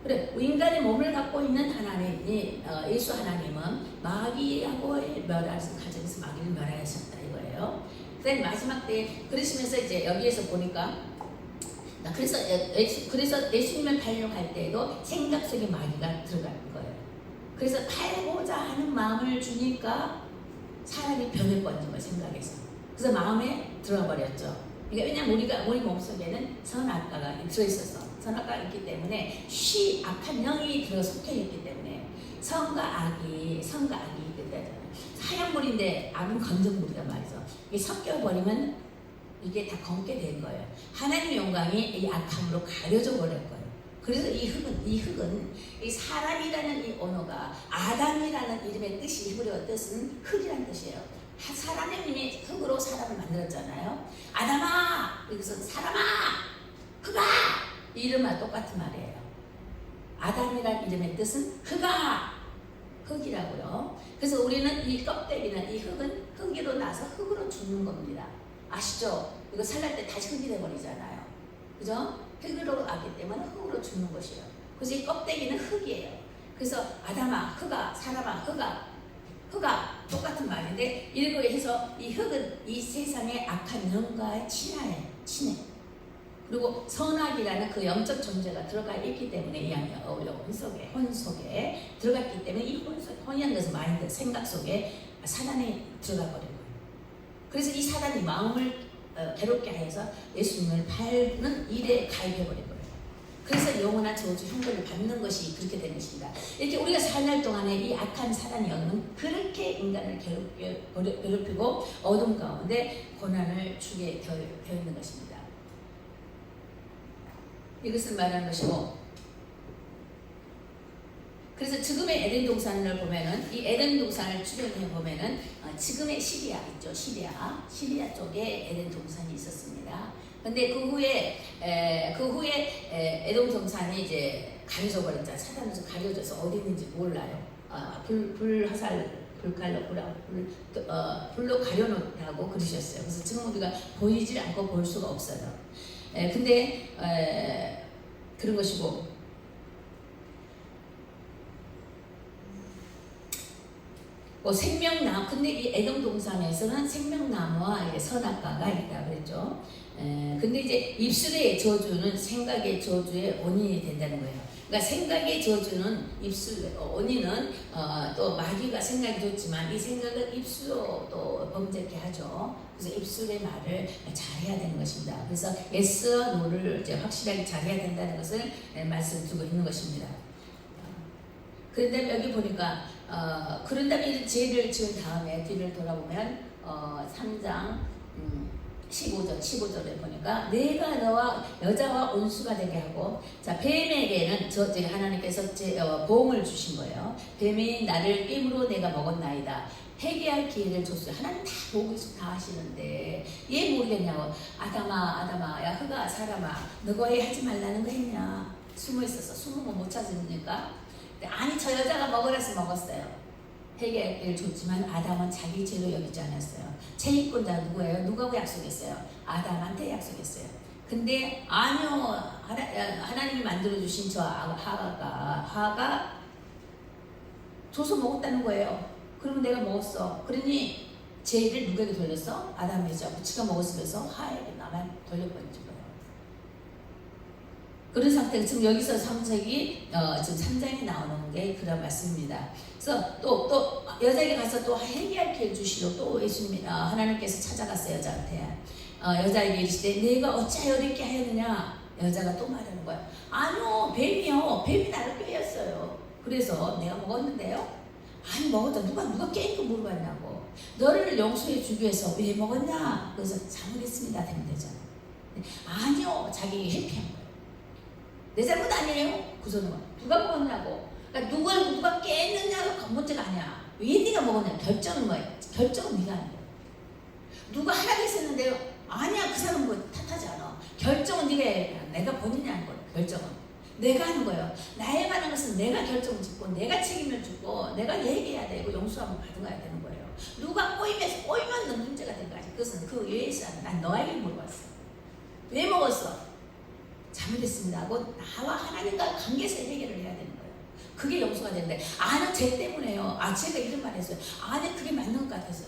그래, 인간의 몸을 갖고 있는 하나님이 예수 하나님은 마귀하고의 멸하서 가정에서 마귀를 멸하셨다 이거예요. 그다음 마지막 때 그러시면서 이제 여기에서 보니까 그래서 예수님을 팔려고 할 때에도 생각 속에 마귀가 들어가는 거예요. 그래서 팔고자 하는 마음을 주니까 사람이 변해버린 거예요, 생각에서. 그래서 마음에 들어가 버렸죠. 그러니까 왜냐면 우리 몸속에는 선악과가 들어있어서 선악과가 있기 때문에 악한 영이 들어 속해 있기 때문에 선과 악이 있거든요. 하얀 물인데 악은 검정 물이란 말이죠. 이게 섞여버리면 이게 다 검게 된 거예요. 하나님의 영광이 이 악함으로 가려져 버릴 거예요. 그래서 이 흙은 이 사람이라는 이 언어가 아담이라는 이름의 뜻이 히브리어 뜻은 흙이라는 뜻이에요. 하나님이 흙으로 사람을 만들었잖아요. 아담아, 여기서 사람아, 흙아, 이름과 똑같은 말이에요. 아담이라는 이름의 뜻은 흙아, 흙이라고요. 그래서 우리는 이 껍데기는 이 흙은 흙으로 나서 흙으로 죽는 겁니다. 아시죠? 이거 살날 때 다시 흙이 돼버리잖아요. 그죠? 흙으로 가기 때문에 흙으로 죽는 것이에요. 그래서 이 껍데기는 흙이에요. 그래서 아담아, 흙아, 사람아, 흙아 똑같은 말인데 이렇게 해서 이 흙은 이 세상의 악한 영과의 친해. 그리고 선악이라는 그 영적 존재가 들어가 있기 때문에 이 안에 어울려 혼 속에 들어갔기 때문에 이 혼이라는 것은 마인드, 생각 속에 사단이 들어가 버린 거예요. 그래서 이 사단이 마음을 괴롭게 하여서 예수님을 팔는 일에 가입해버린 거예요. 그래서 영원한 저주 형벌을 받는 것이 그렇게 되는 것입니다. 이렇게 우리가 살날 동안에 이 악한 사단의 영은 그렇게 인간을 괴롭히고 어둠 가운데 고난을 주게 되어 있는 것입니다. 이것을 말하는 것이고, 그래서 지금의 에덴 동산을 보면은 이 에덴 동산을 추려해 보면은 지금의 시리아 있죠. 시리아 쪽에 에덴 동산이 있었습니다. 근데 그 후에 에덴 동산이 이제 가려져 버렸잖아요. 사단에서 가려져서 어디 있는지 몰라요. 불로 가려놓다고 그러셨어요. 그래서 지금 우리가 보이지 않고 볼 수가 없어요. 근데 그런 것이고. 또 생명나무, 근데 이 에돔 동산에서는 생명나무와 선악과가 있다 그랬죠. 근데 이제 입술의 저주는 생각의 저주의 원인이 된다는 거예요. 그러니까 생각의 저주는 입술, 원인은 또 마귀가 생각이 좋지만 이 생각을 입술로 또 범죄케 하죠. 그래서 입술의 말을 잘해야 되는 것입니다. 그래서 S와 No를 이제 확실하게 잘해야 된다는 것을 말씀드리고 있는 것입니다. 그런데 여기 보니까 그런 다음에 죄를 지은 다음에 뒤를 돌아보면 3장 15절에 보니까 내가 너와 여자와 온수가 되게 하고, 자 뱀에게는 하나님께서 보응을 주신 거예요. 뱀이 나를 깸으로 내가 먹었나이다. 회개할 기회를 줬어요. 하나님 다 보고 있어, 다 하시는데 얘 모르겠냐고. 아담아, 야 흑아 사람아, 너가 얘 하지 말라는 거 했냐? 숨어 있었어. 숨으면 못 찾으니까. 아니 저 여자가 먹으라서 먹었어요. 회개할 기회를 줬지만 아담은 자기 죄로 여기지 않았어요. 채권자 누구예요? 누구하고 약속했어요? 아담한테 약속했어요. 근데 아니요, 하나님이 만들어주신 저 하가 줘서 먹었다는 거예요. 그러면 내가 먹었어. 그러니 죄를 누구에게 돌렸어? 아담이죠. 지가 먹었으면서 하에게 나만 돌려버린 거예요. 그런 상태가 지금 여기서 창세기 지금 3장이 나오는 게 그런 말씀입니다. 그래서 또 여자에게 가서 또 회개할 기회를 주시러 또 예수님이 하나님께서 찾아갔어요. 여자한테. 여자에게 이르시되 내가 어찌하여 이렇게 하였느냐. 여자가 또 말하는 거야. 아니요, 뱀이 나를 꿰었어요. 그래서 내가 먹었는데요. 아니 먹었다. 누가 깬 거 물어봤냐고. 너를 용서해 주기 위해서 왜 먹었냐. 그래서 잘못했습니다. 되면 되잖아. 아니요, 자기 회피한 거예요. 내 잘못 아니에요. 그 소리는 누가 먹었냐고. 그러니까 누가 깼느냐가 문제가 아니야. 왜 네가 먹었냐. 결정은 뭐야. 결정은 네가 하는 거야. 누가 하라고 했었는데요. 아니야, 그 사람 뭐 탓하지 않아. 결정은 네가 해야. 내가 본인이 하는 거야. 결정은 내가 하는 거예요. 나에 관한 것은 내가 결정을 짓고 내가 책임을 짓고 내가 얘기해야 되고 용서하면 받아가야 되는 거예요. 누가 꼬이면 문제가 된 거야. 그것은 그 외에서 난 너에게 물어봤어. 왜 먹었어? 잘못했습니다 하고 나와 하나님과 관계에서 해결을 해야 되는 거예요. 그게 용서가 되는데, 아는 죄 때문에요. 제가 이런 말 했어요. 아니 그게 맞는 것 같아서.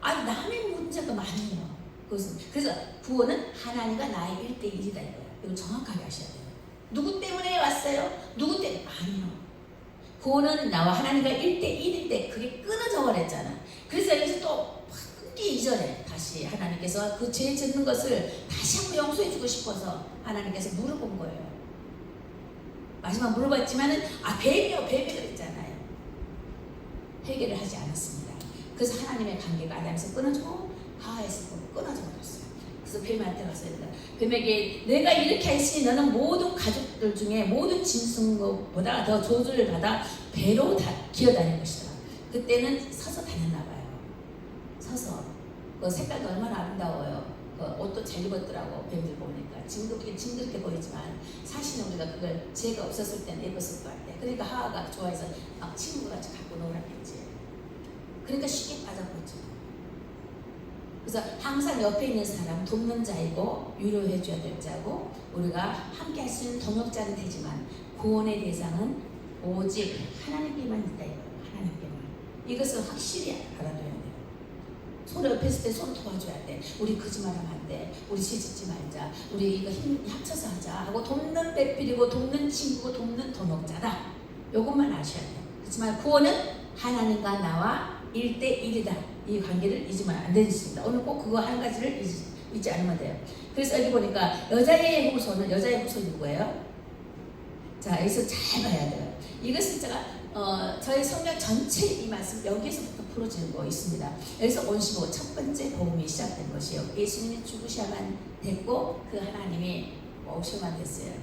남의 문제가 많아요. 그래서 구원은 하나님과 나의 1대1이다 이거예요. 이거 정확하게 하셔야 돼요. 누구 때문에 왔어요? 누구 때문에? 아니요. 구원은 나와 하나님과 1대1인데 그게 끊어져 버렸잖아. 그래서 여기서 또 끊기 이전에 다시 하나님께서 그 죄 짓는 것을 다시 한번 용서해 주고 싶어서 하나님께서 물어본 거예요. 마지막 물어봤지만은 뱀이요 그랬잖아요. 해결을 하지 않았습니다. 그래서 하나님의 관계가 아담에서 끊어지고 하와에서 끊어져 버렸어요. 그래서 뱀한테 가서 뱀에게 내가 이렇게 했으니 너는 모든 가족들 중에 모든 짐승보다 더 저주를 받아 배로 기어다닐 것이다. 그때는 서서 다녔나 봐요. 서서. 그 색깔도 얼마나 아름다워요. 그 옷도 잘 입었더라고. 뱀들 보니까 징그럽게 보이지만 사실은 우리가 그걸 죄가 없었을 때는 입었을 것 같아. 그러니까 하와가 좋아해서 친구같이 갖고 놀았겠지. 그러니까 쉽게 빠져버렸죠. 그래서 항상 옆에 있는 사람 돕는 자이고 위로해줘야 될 자고, 우리가 함께 할 수 있는 동역자는 되지만 구원의 대상은 오직 하나님께만 있다 이거예요. 하나님께만. 이것을 확실히 알아둬야 돼요. 서로 옆에 있을 때 손 도와줘야 돼. 우리 거짓말하면 안 돼. 우리 시집지 말자. 우리 이거 합쳐서 하자 하고 돕는 배필이고 돕는 친구고 돕는 동역자다. 이것만 아셔야 돼요. 그렇지만 구원은 하나님과 나와 1대1이다. 이 관계를 잊으면 안 되겠습니다. 오늘 꼭 그거 한 가지를 잊지 않으면 돼요. 그래서 여기 보니까 여자의 후손은 누구예요? 자, 여기서 잘 봐야 돼요. 이것은 제가 저희 성경 전체 이 말씀 여기에서부터 풀어지고 있습니다. 여기서 온시고 첫 번째 복음이 시작된 것이요. 예수님이 죽으셔야만 됐고 그 하나님이 오셔야만 됐어요.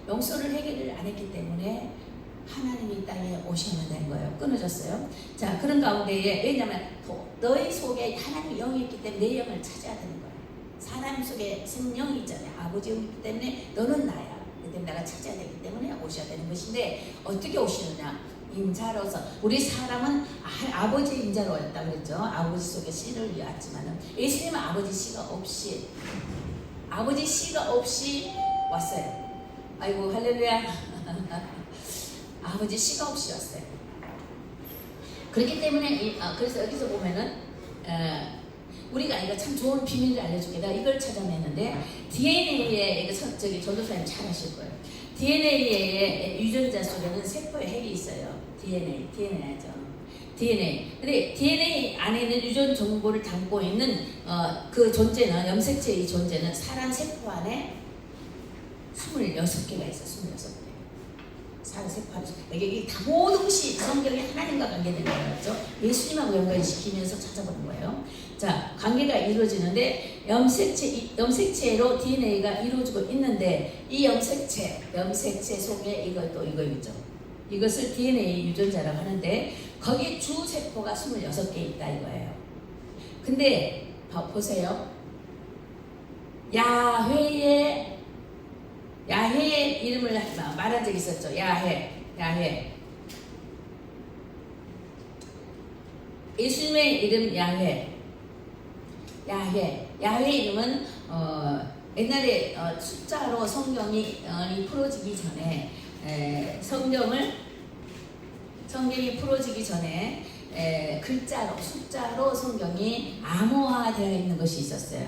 용서를 해결을 안 했기 때문에 하나님이 이 땅에 오셔야만 된 거예요. 끊어졌어요. 자, 그런 가운데에 왜냐하면 너희 속에 하나님의 영이 있기 때문에 내 영을 찾아야 되는 거예요. 사람 속에 성령이 있잖아요. 아버지 영이 있기 때문에 너는 나야. 그때 내가 찾아야 되기 때문에 오셔야 되는 것인데 어떻게 오시느냐? 인자로서. 우리 사람은 아버지 인자로 왔다 그랬죠. 아버지 속에 씨를 위었지만은 예수님은 아버지 씨가 없이 왔어요. 아이고 할렐루야. 아버지 씨가 없이 왔어요. 그렇기 때문에 그래서 여기서 보면은 우리가 이거 참 좋은 비밀을 알려줄게. 내가 이걸 찾아냈는데 DNA에 이거 저기 전도사님 잘 아실 거예요. DNA의 유전자 속에는 세포의 핵이 있어요. DNA 알죠? DNA. 근데 DNA 안에는 유전 정보를 담고 있는 그 존재는 염색체의 이 존재는 사람 세포 안에 26개가 있어. 26개. 사람 세포 안에 이게 다 모든 것이 성경이 하나님과 관계되는 거죠. 예수님하고 연관시키면서 찾아보는 거예요. 자, 관계가 이루어지는데 염색체로 DNA가 이루어지고 있는데 이 염색체 속에 이거 있죠. 이것을 DNA 유전자라고 하는데 거기 주세포가 26개 있다 이거예요. 근데 보세요. 야훼의 이름을 말한 적이 있었죠. 야훼. 예수님의 이름 야훼 이름은 옛날에 숫자로 성경이 풀어지기 전에 성경이 풀어지기 전에 숫자로 성경이 암호화되어 있는 것이 있었어요.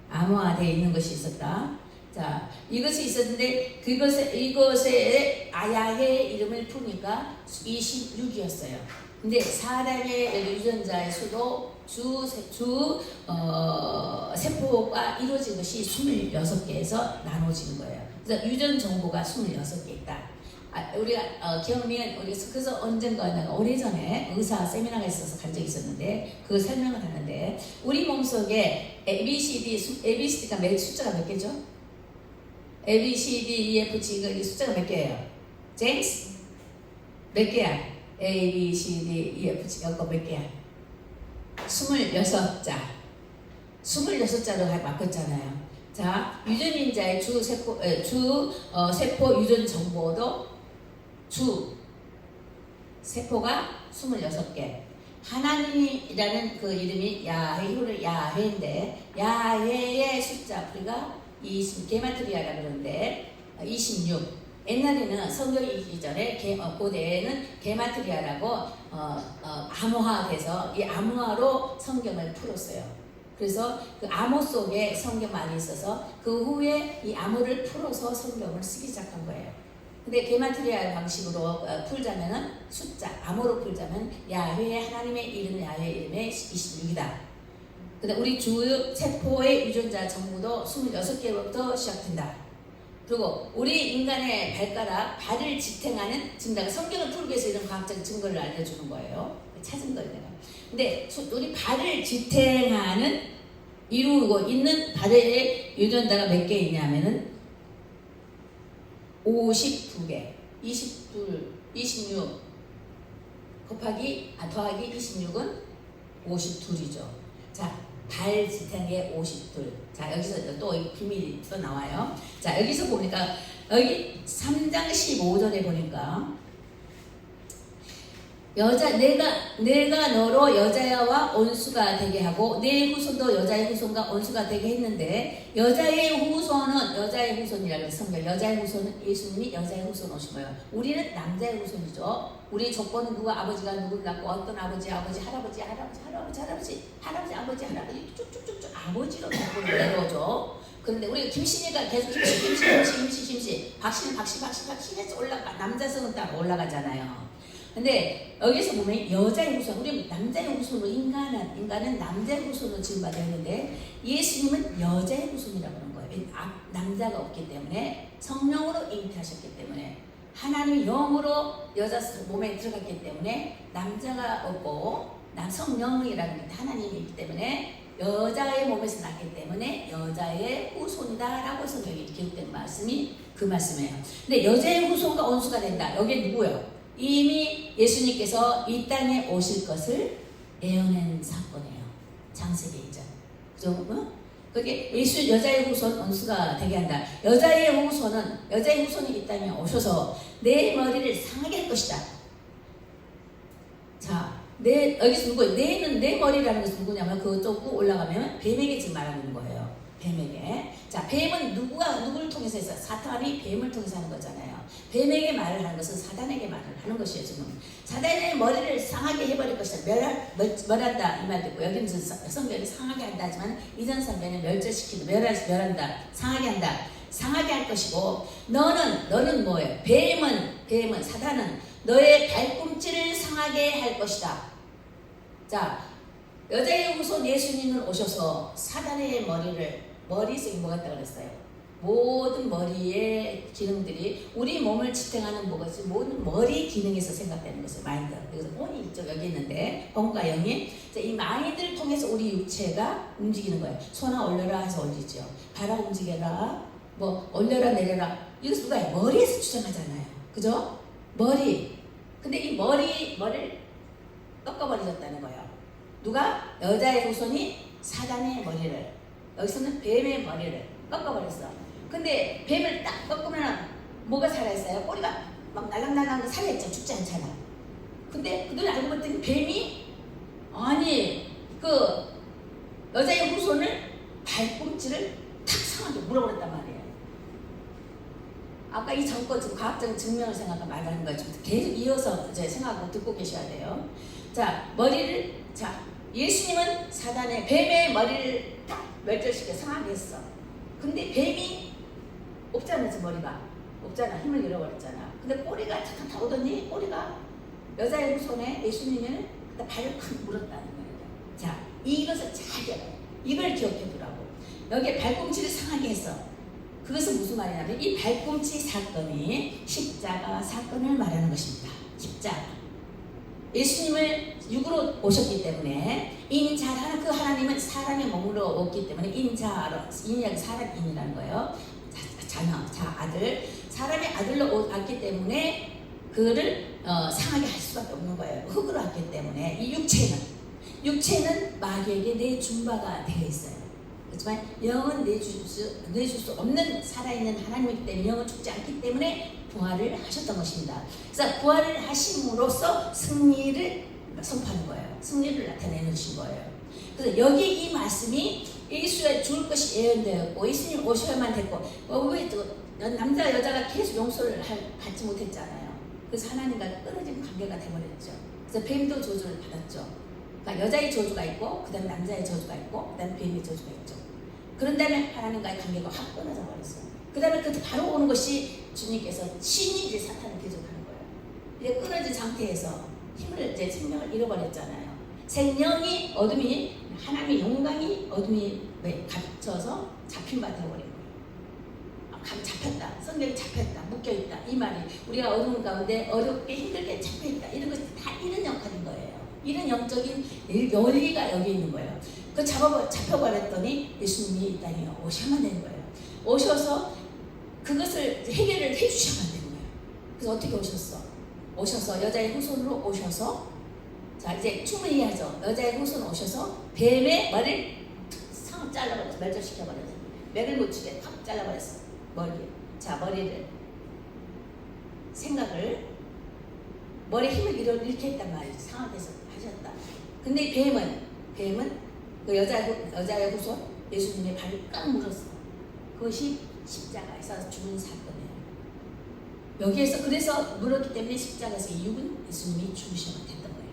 암호화되어 있는 것이 있었다. 자, 이것이 있었는데 이것에 야훼의 이름을 푸니까 26이었어요. 근데 사람의 유전자의 수도 세포가 이루어진 것이 26개에서 나눠지는 거예요. 그래서 유전 정보가 26개 있다. 우리가 기억하면 그래서 언젠가 내가 오래전에 의사 세미나가 있어서 간 적이 있었는데 그 설명을 하는데 우리 몸속에 ABCD가 숫자가 몇 개죠? ABCD, EFG 이거 숫자가 몇 개예요? 제임스? 몇 개야? A, B, C, D, E, F, G 이거 몇 개야? 26자. 26자로 바꿨잖아요. 자, 유전인자의 세포 유전 정보도 세포가 26개. 하나님이라는 그 이름이 야훼인데 야훼의 숫자 우리가 20 게마트리아라 그러는데 26. 옛날에는 성경이 있기 전에 고대에는 게마트리아라고 암호화돼서 이 암호화로 성경을 풀었어요. 그래서 그 암호 속에 성경 많이 있어서 그 후에 이 암호를 풀어서 성경을 쓰기 시작한 거예요. 근데 게마트리아 방식으로 풀자면은 숫자 암호로 풀자면 야훼의 하나님의 이름 야훼의 이름의 26이다. 근데 우리 주 세포의 유전자 정보도 26개로부터 시작된다. 그리고 우리 인간의 발을 지탱하는 지금 내가 성경을 풀기 위해서 이런 과학적인 증거를 알려주는 거예요. 찾은 거예요. 내가. 근데 우리 발을 지탱하는 이루고 있는 발의 유전자가 몇 개 있냐면은 52개, 26 더하기 26은 52이죠. 자, 발 지탱의 52. 자, 여기서 또 비밀이 또 나와요. 자, 여기서 보니까 여기 3장 15절에 보니까 내가 너로 여자와 온수가 되게 하고 내 후손도 여자의 후손과 온수가 되게 했는데 여자의 후손이라고 해서 성경 여자의 후손은 예수님이 여자의 후손 오신 거예요. 우리는 남자의 후손이죠. 우리 조건은 누가 아버지가 누구를 낳고 어떤 아버지 할아버지 쭉쭉쭉쭉 아버지로 조건을 내려오죠. 그런데 우리 김신이가 계속 김씨 박씨는 해서 남자성은 따라 올라가잖아요. 근데 여기서 보면 여자의 후손, 우리 남자의 후손으로 인간은 남자의 후손으로 지금 받았는데 예수님은 여자의 후손이라고 하는 거예요. 남자가 없기 때문에 성령으로 잉태하셨기 때문에 하나님이 영으로 여자 몸에 들어갔기 때문에 남자가 없고 성령이라는 게 하나님이기 때문에 여자의 몸에서 났기 때문에 여자의 후손이다라고 성경에 기록된 말씀이 그 말씀이에요. 근데 여자의 후손과 온수가 된다. 여기 누구예요? 이미 예수님께서 이 땅에 오실 것을 예언한 사건이에요. 창세기 2장. 그죠? 그게 여자의 후손 온수가 되게 한다. 여자의 후손이 이 땅에 오셔서 내 머리를 상하게 할 것이다. 자, 여기서 누구? 내 머리라는 것은 누구냐면 그쪽 올라가면 뱀에게 지금 말하고 있는 거예요. 뱀에게. 자, 뱀은 누구를 통해서 했어요? 사탄이 뱀을 통해서 하는 거잖아요. 뱀에게 말을 하는 것은 사단에게 말을 하는 것이에요, 지금. 사단의 머리를 상하게 해버릴 것이다. 멸한다. 이 말도 있고, 여기는 성경이 상하게 한다 하지만, 이전 성경에는 멸절시키고, 멸한다. 상하게 한다. 상하게 할 것이고, 너는 뭐예요? 뱀은, 사단은 너의 발꿈치를 상하게 할 것이다. 자, 여자의 후손 예수님은 오셔서 사단의 머리속에 뭐가 있다고 그랬어요? 모든 머리의 기능들이 우리 몸을 지탱하는 뭐가지? 모든 머리 기능에서 생각되는 것을 마인드. 그래서 혼이 이쪽 여기 있는데 혼과 영이 이 마인드를 통해서 우리 육체가 움직이는 거예요. 손아 올려라 해서 올리죠. 발아 움직여라. 뭐 올려라 내려라. 이거 누가 해요? 머리에서 주장하잖아요. 그죠? 머리. 근데 이 머리를 꺾어버리셨다는 거예요. 누가? 여자의 후손이 사단의 머리를, 여기서는 뱀의 머리를 꺾어버렸어. 근데 뱀을 딱 꺾으면 뭐가 살아있어요? 꼬리가 막 날랑날랑 살아있죠. 죽지 않잖아. 근데 그들 알고 봤더니 뱀이 그 여자의 후손을 발꿈치를 탁 상하게 물어버렸단 말이에요. 아까 이 전권 지금 과학적인 증명을 생각하고 말하는 거예요. 계속 이어서 이제 생각하고 듣고 계셔야 돼요. 자, 예수님은 사단의 뱀의 머리를 딱 멸절시켜 상하게 했어. 근데 뱀이 없잖아, 지금 머리가. 없잖아. 힘을 잃어버렸잖아. 근데 꼬리가 탁탁 나오더니 꼬리가 여자의 후손에 예수님은 발을 팍 물었다는 거예요. 자, 이것을 잘 기억해요. 이걸 기억해 두라고. 여기에 발꿈치를 상하게 했어. 그것은 무슨 말이냐면 이 발꿈치 사건이 십자가 사건을 말하는 것입니다. 십자가. 예수님을 육으로 오셨기 때문에 인자라는 그 하나님은 사람의 몸으로 왔기 때문에 인이 사람인이라는 거예요. 아들. 사람의 아들로 왔기 때문에 그를 상하게 할 수밖에 없는 거예요. 흙으로 왔기 때문에 이 육체는 마귀에게 내준 바가 되어 있어요. 그렇지만 영은 내줄 수 없는 살아있는 하나님이기 때문에 영은 죽지 않기 때문에 부활을 하셨던 것입니다. 그래서 부활을 하심으로써 승리를 선포하는 거예요. 승리를 나타내신 거예요. 그래서 여기 이 말씀이 예수가 죽을 것이 예언되었고 예수님 오셔야만 됐고 왜 또 남자 여자가 계속 용서를 받지 못했잖아요. 그래서 하나님과 끊어진 관계가 되어버렸죠. 그래서 뱀도 저주를 받았죠. 그러니까 여자의 저주가 있고 그 다음에 남자의 저주가 있고 그 다음에 뱀의 저주가 있죠. 그런 다음에 하나님과의 관계가 확 끊어져 버렸어요. 그 다음에 그 바로 오는 것이 주님께서 신이 이제 사탄을 대적하는 거예요. 이제 끊어진 상태에서 이제 생명을 잃어버렸잖아요. 생명이 어둠이 하나님의 영광이 어둠이 갇혀서 잡힌 바 되어버린 거예요. 잡혔다. 성경이 잡혔다. 묶여있다. 이 말이 우리가 어둠 가운데 어렵게 힘들게 잡혀있다. 이런 것이 다 이런 역할인 거예요. 이런 영적인 원리가 여기 있는 거예요. 그 잡혀버렸더니 예수님이 이 땅에 오셔야만 되는 거예요. 오셔서 그것을 해결을 해주셔야만 되는 거예요. 그래서 어떻게 오셔서 여자의 후손으로 오셔서 자 이제 충분히 이해하죠. 여자의 후손 오셔서 뱀의 머리를 상 잘라버렸어. 멸절시켜버렸어. 맥을 못 추게 팍 잘라버렸어. 머리를 생각을 머리에 힘을 잃게 했단 말이죠. 상하게서 하셨다. 근데 뱀은 그 여자의 후손 예수님의 발을 꽉 물었어. 그것이 십자가에서 죽은 사건이에요. 여기에서 그래서 물었기 때문에 십자가에서 육은 예수님이 죽으셔야 됐던 거예요.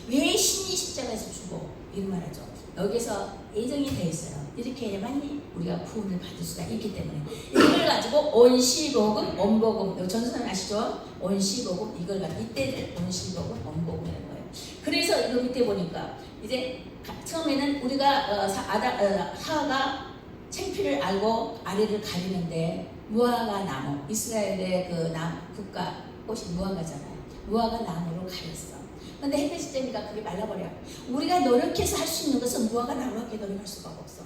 왜 신이 십자가에서 죽어? 이런 말하죠. 여기서 예정이 되어 있어요. 이렇게 해야만이 우리가 구원을 받을 수가 있기 때문에 이걸 가지고 온시복음, 온복음 전선을 아시죠? 온시복음 이걸 가지고 이때를 온시복음, 온복음이라는 거예요. 그래서 이거 밑에 보니까 이제 처음에는 우리가 하가 창피를 알고 아래를 가리는데 무화과 나무 이스라엘의 그 국가 꽃이 무화과잖아요. 무화과 나무로 가렸어. 근데 햇빛이 쬐니까 그게 말라버려. 우리가 노력해서 할 수 있는 것은 무화과 나무밖에 노력할 수가 없어.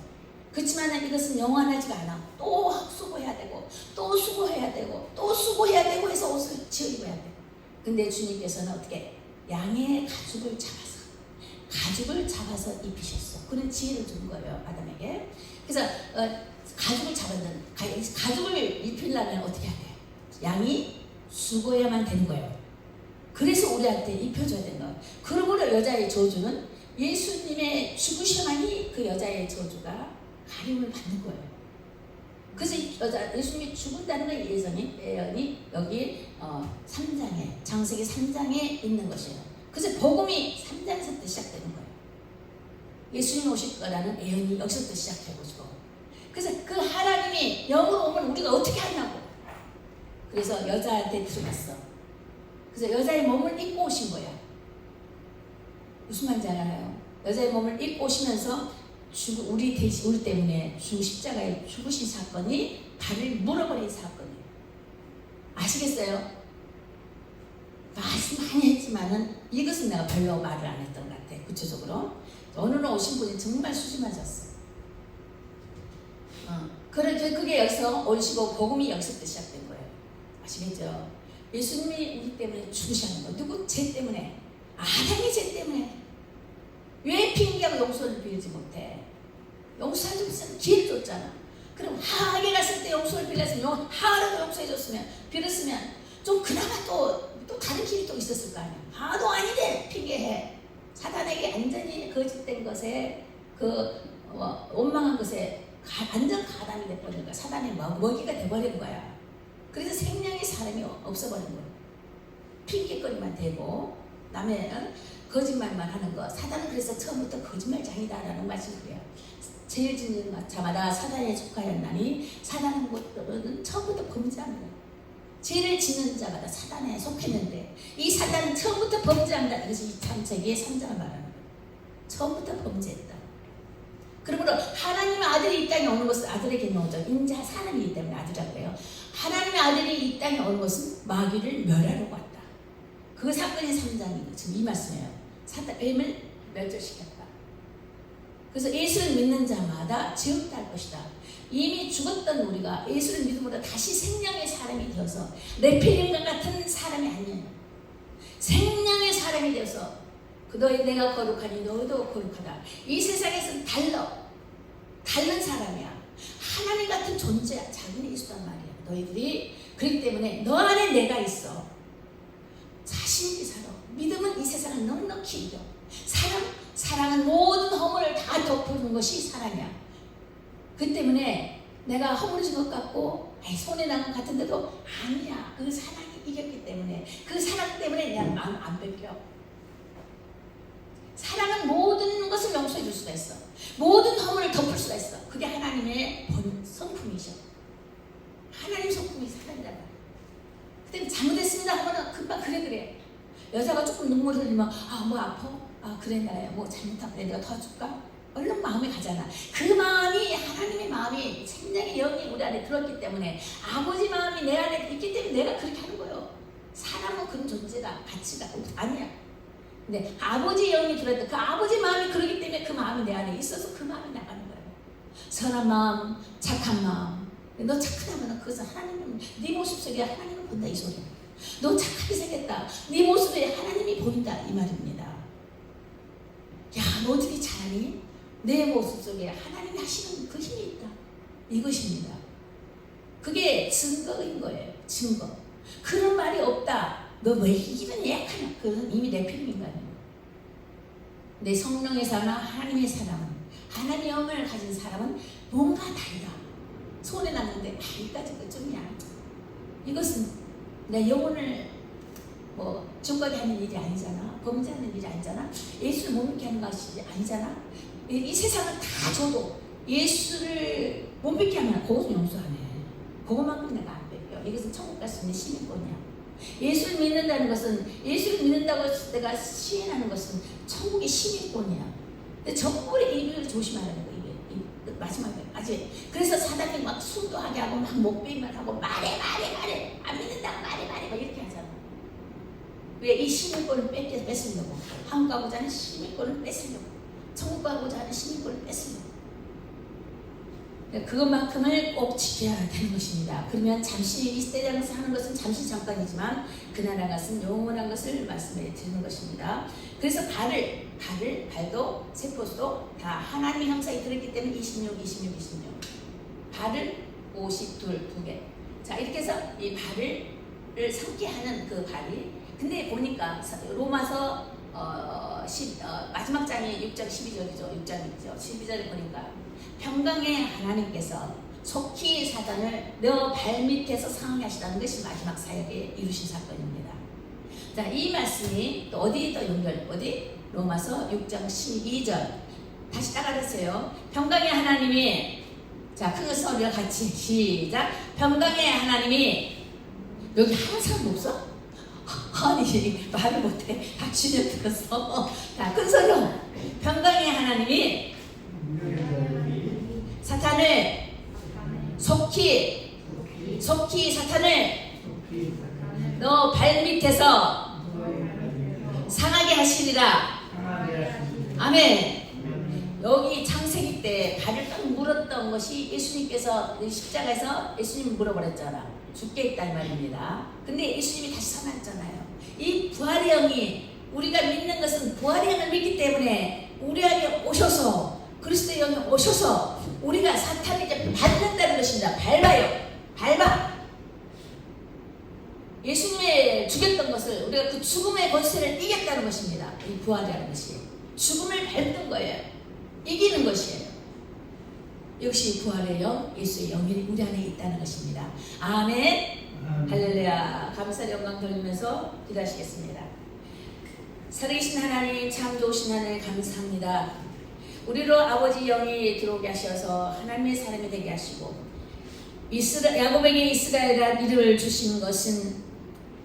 그렇지만 이것은 영원하지가 않아. 또 수고해야 되고 또 수고해야 되고 또 수고해야 되고 해서 옷을 지어 입어야 돼. 근데 주님께서는 어떻게 양의 가죽을 잡아서 입히셨어. 그런 지혜를 준 거예요. 아담에게. 그래서 가죽을 잡았는 가죽을 입히려면 어떻게 해야 돼요? 양이 수고해야만 되는 거예요. 그래서 우리한테 입혀줘야 되는 거예요. 그러므로 여자의 저주는 예수님의 죽으셔야만이 그 여자의 저주가 가림을 받는 거예요. 그래서 예수님이 죽은다는 건 예언이 여기 3장에 창세기 3장에 있는 것이에요. 그래서 복음이 3장에서부터 시작되는 거예요. 예수님 오실 거라는 예언이 여기서부터 시작해가지고, 그래서 그 하나님이 영으로 오면 우리가 어떻게 하냐고. 그래서 여자한테 들어갔어. 그래서 여자의 몸을 입고 오신 거야. 무슨 말인지 알아요? 여자의 몸을 입고 오시면서 우리 때문에 십자가에 죽으신 사건이 발을 물어버린 사건이에요. 아시겠어요? 말씀 많이 했지만은 이것은 내가 별로 말을 안 했던 것 같아. 구체적으로 어느 날 오신 분이 정말 수지 맞았어. 그게 여기서 오시고 복음이 여기서부터 시작된 거예요. 아시겠죠? 예수님이 우리 때문에 죽으시는 거. 누구? 죄 때문에. 아담이 죄 때문에. 왜 핑계하고 용서를 빌지 못해? 용서할 수 있으면 기회를 줬잖아. 그럼 하하게 갔을 때 용서를 빌렸으면, 하하라도 용서해줬으면, 빌었으면 좀 그나마 또 다른 길이 또 있었을 거 아니야. 하도 아니래 핑계해. 사단에게 완전히 거짓된 것에 원망한 것에 완전 가담이 돼버린 거야. 사단의 먹이가 돼버린 거야. 그래서 생명의 사람이 없어버린 거야. 핑계거리만 되고 남의 거짓말만 하는 거. 사단은 그래서 처음부터 거짓말장이다라는 말씀을 해요. 죄를 짓는 자마다 사단에 속하였나니 사단은 처음부터 범죄합니다. 죄를 짓는 자마다 사단에 속했는데 이 사단은 처음부터 범죄합니다. 그래서 이 창세기의 3장을 말하는 거예요. 처음부터 범죄했다. 그러므로 하나님의 아들이 이 땅에 오는 것은 아들에게 오죠. 인자 사람이기 때문에 아들이라고 해요. 하나님의 아들이 이 땅에 오는 것은 마귀를 멸하려고 왔다. 그 사건이 3장이고 지금 이 말씀이에요. 사단을 멸절시켰다. 그래서 예수를 믿는 자마다 죄 없다 할 것이다. 이미 죽었던 우리가 예수를 믿음으로 다시 생명의 사람이 되어서 네피림과 같은 사람이 아니에요. 생명의 사람이 되어서 내가 거룩하니 너도 거룩하다. 이 세상에서는 다른 사람이야. 하나님 같은 존재야. 자기는 예수단 말이야. 너희들이 그렇기 때문에 너 안에 내가 있어. 자신있게 살아. 믿음은 이 세상을 넉넉히 이겨. 사랑은 모든 허물을 다 덮는 것이 사랑이야. 그 때문에 내가 허물어진 것 같고 손해난 것 같은데도 아니야. 그 사랑이 이겼기 때문에, 그 사랑 때문에 내 마음 안 뺏겨. 사랑은 모든 것을 용서해 줄 수가 있어. 모든 허물을 덮을 수가 있어. 그게 하나님의 성품이죠. 하나님 성품이 사랑이란 말이야. 그때 잘못했습니다 하면 금방 그래. 여자가 조금 눈물을 흘리면 뭐 아파? 그래 나야 뭐 잘못한 그래 내가 도와줄까? 얼른 마음이 가잖아. 그 마음이 하나님의 마음이 생명의 영이 우리 안에 들었기 때문에, 아버지 마음이 내 안에 있기 때문에 내가 그렇게 하는 거예요. 사람은 그런 존재가 가치가 아니야. 근데 아버지 영이 들었다. 그 아버지 마음이 그러기 때문에 그 마음이 내 안에 있어서 그 마음이 나가는 거예요. 선한 마음, 착한 마음. 너 착하다면 그것은 하나님은 네 모습 속에 하나님을 본다 이 소리야. 너 착하게 생겼다. 네 모습에 하나님이 보인다 이 말입니다. 야, 너 어떻게 잘하니? 내 모습 속에 하나님이 하시는 그 힘이 있다. 이것입니다. 그게 증거인 거예요. 증거. 그런 말이 없다. 너 왜 이런 예약하냐? 그건 이미 내 필요인가요? 내 성령의 사람, 하나님의 사람은, 하나님의 영을 가진 사람은 뭔가 달라. 손에 났는데 이까지 끝쯤이야. 이것은 내 영혼을 증거하게 하는 일이 아니잖아. 범죄하는 일이 아니잖아. 예수를 못 믿게 하는 것이 아니잖아. 이 세상은 다 줘도 예수를 못 믿게 하면 그것은 용서하네. 그것만큼 내가 안 뺏겨. 이것은 천국 갈 수 있는 시민권이야. 예수를 믿는다는 것은, 예수를 믿는다고 내가 시인하는 것은 천국의 시민권이야. 근데 전부 입을 조심하라는 거야. 마지막에 아직. 그래서 사단이 막 순도하게 하고 막 목베이만 하고 말해 안 믿는다고 말해 막 이렇게 하잖아. 왜? 이 시민권을 뺏으려고. 한국 가고자 하는 시민권을 뺏으려고. 천국 가고자 하는 시민권을 뺏으려고. 그것만큼을 꼭 지켜야 되는 것입니다. 그러면 잠시 이 시대에서 하는 것은 잠시 잠깐이지만 그날의 것은 영원한 것을 말씀해 드리는 것입니다. 그래서 발도 세포도 다 하나님의 형상이 들었기 때문에 26. 발을 52개. 자, 이렇게 해서 이 발을 삼게 하는 그 발이 근데 보니까 로마서 마지막 장이 6장 12절이죠. 6장이죠. 12절에 보니까 평강의 하나님께서 속히 사단을 너 발밑에서 상하게 하시다는 것이 마지막 사역에 이루신 사건입니다. 자, 이 말씀이 또 어디 또 어디? 로마서 6장 12절. 다시 따라하세요. 평강의 하나님이, 자, 큰 소리와 같이 시작. 평강의 하나님이, 여기 한 사람 없어? 아니, 말을 못해. 다 주님 들었어. 자, 큰 소리로. 평강의 하나님이 사탄을 속히 사탄을 너 발밑에서 상하게 하시리라. 아멘. 여기 창세기 때 발을 딱 물었던 것이 예수님께서 십자가에서 예수님 물어버렸잖아. 죽게 있단 말입니다. 근데 예수님이 다시 살아났잖아요. 이 부활의 영이, 우리가 믿는 것은 부활의 영을 믿기 때문에 우리 안에 오셔서, 그리스도의 영이 오셔서 우리가 사탄을 이제 밟는다는 것입니다. 밟아. 예수님의 죽였던 것을 우리가 그 죽음의 권세를 이겼다는 것입니다. 이 부활이라는 것이 죽음을 밟는 거예요. 이기는 것이에요. 역시 부활의 영, 예수의 영이 우리 안에 있다는 것입니다. 아멘. 할렐루야. 감사 영광 돌리면서 기도하시겠습니다. 살아계신 하나님, 참 좋으신 하나님 감사합니다. 우리로 아버지 영이 들어오게 하셔서 하나님의 사람이 되게 하시고 야곱에게 이스라엘이라는 이름을 주신 것은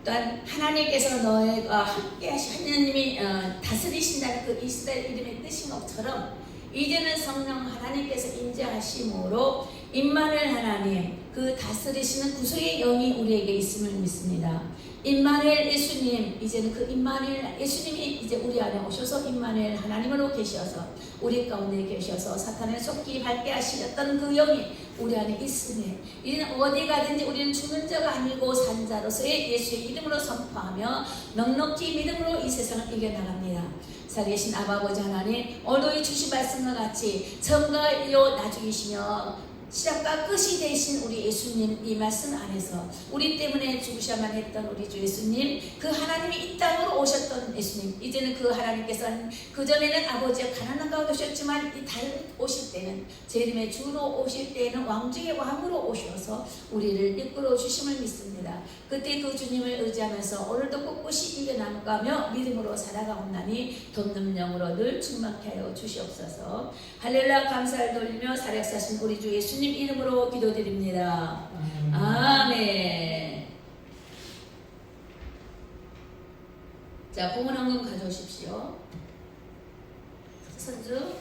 또한 하나님께서 너희가 함께 하나님이 다스리신다는 그 이스라엘 이름의 뜻인 것처럼 이제는 성령 하나님께서 임재하심으로 임마누엘 하나님, 그 다스리시는 구속의 영이 우리에게 있음을 믿습니다. 임마누엘 예수님, 이제는 그 임마누엘 예수님이 이제 우리 안에 오셔서 임마누엘 하나님으로 계셔서 우리 가운데 계셔서 사탄을 속히 밟게 하시렸던 그 영이 우리 안에 있으니 이제는 어디 가든지 우리는 죽는 자가 아니고 산 자로서의 예수의 이름으로 선포하며 넉넉히 믿음으로 이 세상을 이겨나갑니다. 살아계신 아버지 하나님, 오늘 주신 말씀과 같이 처음과 나중이시며 시작과 끝이 되신 우리 예수님, 이 말씀 안에서 우리 때문에 죽으셔야만 했던 우리 주 예수님, 그 하나님이 이 땅으로 오셨던 예수님, 이제는 그 하나님께서는 그전에는 아버지의 가난한 가운데 오셨지만 이 달 오실 때는 제 이름의 주로 오실 때에는 왕중의 왕으로 오셔서 우리를 이끌어 주심을 믿습니다. 그때 그 주님을 의지하면서 오늘도 꿋꿋이 이겨나가며 믿음으로 살아가옵나니 돕는 영으로 늘 충만케 하여 주시옵소서. 할렐루야. 감사를 돌리며 살아계신 우리 주 예수님 이름으로 기도드립니다. 아멘. 자, 봉헌 헌금 가져오십시오. 선주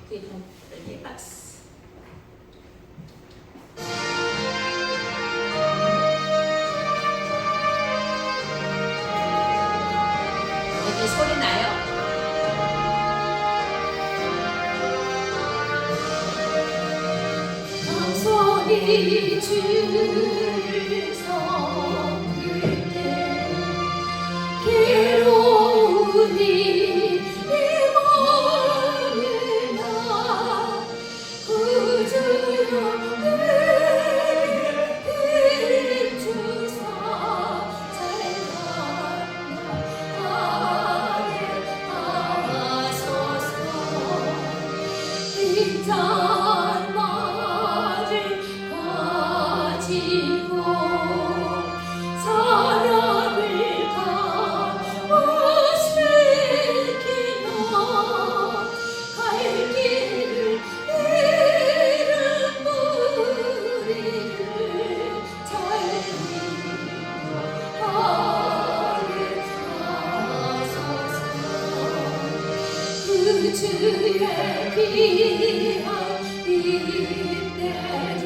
뒤에 박스. 여기 소리 나요? 소리 줄 섬길 때 괴로우니 이만을 나 구주여 내게 힘주사 잘가게 하소서. 빈잔 맞을 가지고 사랑을 가무시키며 갈 길을 잃은 무리를 잘 인도하게 하소서. 그 주의 귀한 이때를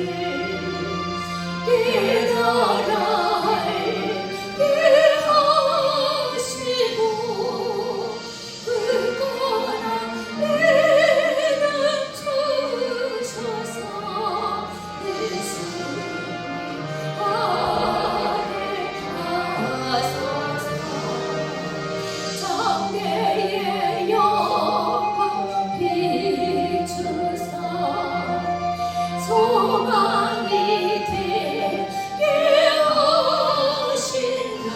깨달아 알게 하시고 굳건한 믿음 주셔서 예수님 하게 하소서. 정대의 영광 비추사 소망이 되게 하시며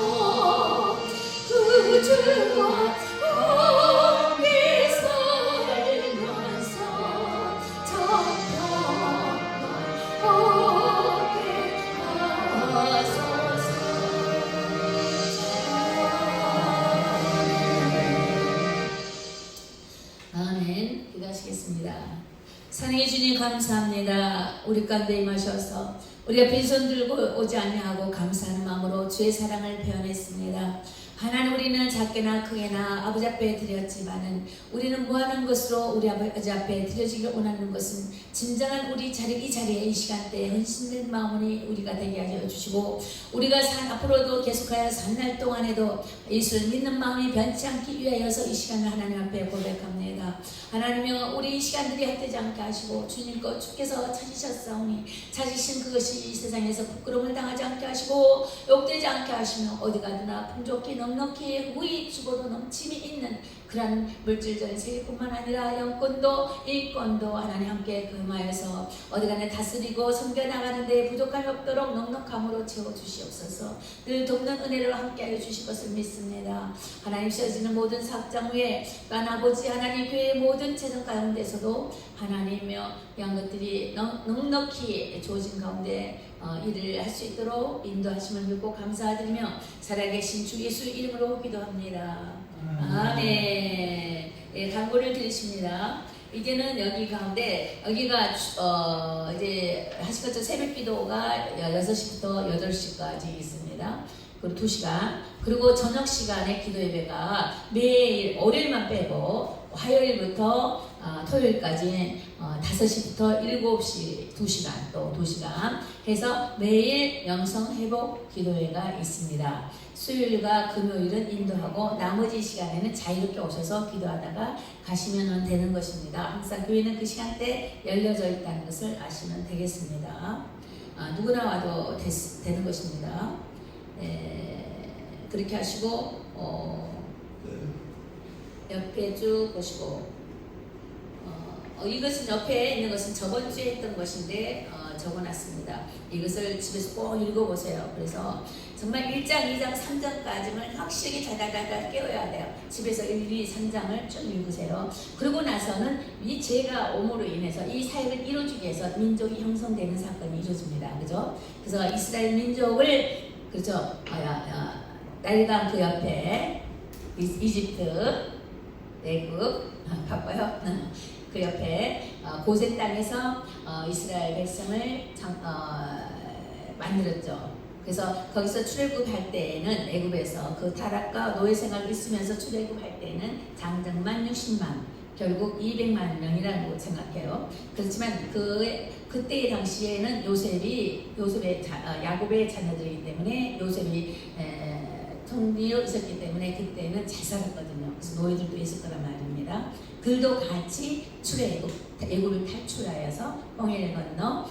감사합니다. 우리 가운데 임하셔서 우리가 빈손 들고 오지 아니하고 감사하는 마음으로 주의 사랑을 표현했습니다. 하나님, 우리는 작게나 크게나 아버지 앞에 드렸지만은 우리는 무한한 것으로 우리 아버지 앞에 드려지기를 원하는 것은 진정한 우리 자리, 이 자리에 이 시간대에 헌신된 마음이 우리가 되게 하여 주시고, 우리가 앞으로도 계속하여 산 날 동안에도 예수를 믿는 마음이 변치 않기 위하여서 이 시간을 하나님 앞에 고백합니다. 하나님여, 우리 이 시간들이 헛되지 않게 하시고 주님 것 주께서 찾으셨사오니 찾으신 그것이 이 세상에서 부끄러움을 당하지 않게 하시고 욕되지 않게 하시며 어디 가든나 풍족히 넉넉히 후히 주고도 넘침이 있는 그런 물질적인 세계뿐만 아니라 영권도 인권도 하나님 함께 금하여서 어디가나 다스리고 섬겨나가는 데 부족함이 없도록 넉넉함으로 채워주시옵소서. 늘 돕는 은혜로 함께하여 주실 것을 믿습니다. 하나님, 씌어지는 모든 사업장 위에 난 아버지 하나님 교회의 모든 재정 가운데서도 하나님이여 양것들이 넉넉히 주어진 가운데 일을 할 수 있도록 인도하심을 믿고 감사드리며 살아계신 주 예수 이름으로 기도합니다. 아멘. 예, 간구를 드리십니다. 이제는 여기 가운데 여기가 이제 하실 것처럼 새벽 기도가 6시부터 8시까지 있습니다. 그리고 2시간, 그리고 저녁 시간에 기도 예배가 매일 월요일만 빼고 화요일부터 토요일까지 5시부터 7시 2시간 또 2시간 해서 매일 영성 회복 기도회가 있습니다. 수요일과 금요일은 인도하고 나머지 시간에는 자유롭게 오셔서 기도하다가 가시면 되는 것입니다. 항상 교회는 그 시간대 열려져 있다는 것을 아시면 되겠습니다. 누구나 와도 되는 것입니다. 그렇게 하시고 옆에 쭉 보시고 이것은 옆에 있는 것은 저번 주에 했던 것인데 적어놨습니다. 이것을 집에서 꼭 읽어보세요. 그래서 정말 1장, 2장, 3장까지는 확실히 다다다다 깨워야 돼요. 집에서 1, 2, 3장을 쭉 읽으세요. 그러고 나서는 이 죄가 오므로 인해서 이 사역을 이루어주기 위해서 민족이 형성되는 사건이 이루어집니다. 그죠? 그래서 이스라엘 민족을, 그렇죠? 나일강 그 옆에 이집트, 애굽, 바빠요? 그 옆에 고센 땅에서 이스라엘 백성을 만들었죠. 그래서 거기서 출애굽할 때에는 애굽에서 그 타락과 노예 생활을 있으면서 출애굽할 때는 장정만 60만, 결국 200만 명이라고 생각해요. 그렇지만 그때 당시에는 야곱의 자녀들이기 때문에 요셉이 통리로 있었기 때문에 그때는 잘 살았거든요. 그래서 노예들도 있을 거란 말입니다. 그들도 같이 애굽을 탈출하여서 홍해를 건너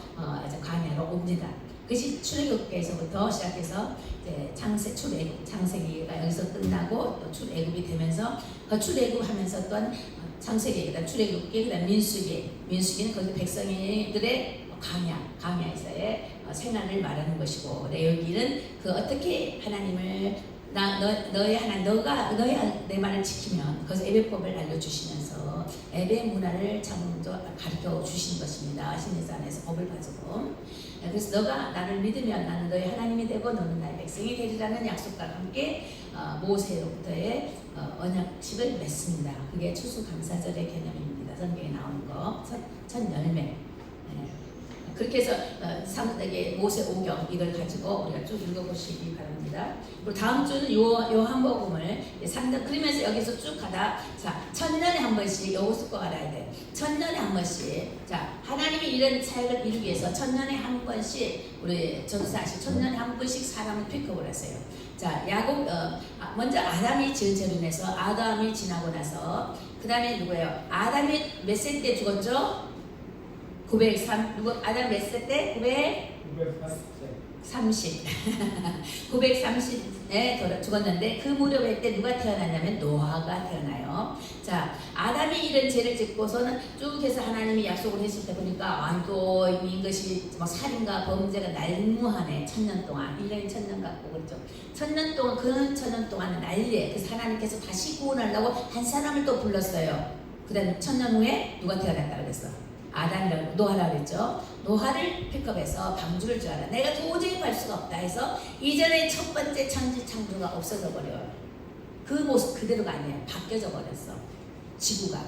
광야로 옵니다. 그것이 출애굽에서부터 시작해서 이제 창세기가 여기서 끝나고 또 출애굽이 되면서 그 출애굽하면서 또한 창세기가 출애굽기, 그다음 민수기는 거기 백성들의 광야에서의 생활을 말하는 것이고, 레위기는 그 어떻게 하나님을 너가 내 말을 지키면 그래서 예배법을 알려주시면서 예배 문화를 먼저 가르쳐 주신 것입니다. 신의 안에서 법을 가지고. 그래서 너가 나를 믿으면 나는 너의 하나님이 되고 너는 나의 백성이 되리라는 약속과 함께 모세로부터의 언약식을 맺습니다. 그게 추수감사절의 개념입니다. 성경에 나오는 거 첫 열매. 그렇게 해서 모세 오경 이걸 가지고 우리가 쭉 읽어보시기 바랍니다. 그리고 다음 주는 요한복음을 3장, 그러면서 여기서 쭉 가다, 자, 천년에 한 번씩 요것을 꼭 알아야 돼. 천년에 한 번씩, 자, 하나님이 이런 사역을 이루기 위해서 천년에 한 번씩, 우리 전도사실 천년에 한 번씩 사람을 픽업을 했어요. 자, 먼저 아담이 지은 죄로 인해서 아담이 지나고 나서 그 다음에 누구예요? 아담이 몇 세 때 죽었죠? 903. 아담 몇 세 때? 930. 930에 죽었는데 그 무렵에 때 누가 태어났냐면 노아가 태어나요. 자, 아담이 이런 죄를 짓고서는 쭉 해서 하나님이 약속을 했을 때 보니까 또 이것이 살인과 범죄가 난무하네. 1000년 동안 1년 1000년 갖고 그렇죠. 1000년 동안 그 1000년 동안은 난리에. 그래서 하나님께서 다시 구원하려고 한 사람을 또 불렀어요. 그 다음에 1000년 후에 누가 태어났다 그랬어? 아담이라고 노아라 그랬죠. 노아를 픽업해서 방주를 지어라. 내가 도저히 갈 수가 없다 해서 이전에 첫 번째 창조가 없어져 버려요. 그 모습 그대로가 아니에요. 바뀌어져 버렸어. 지구가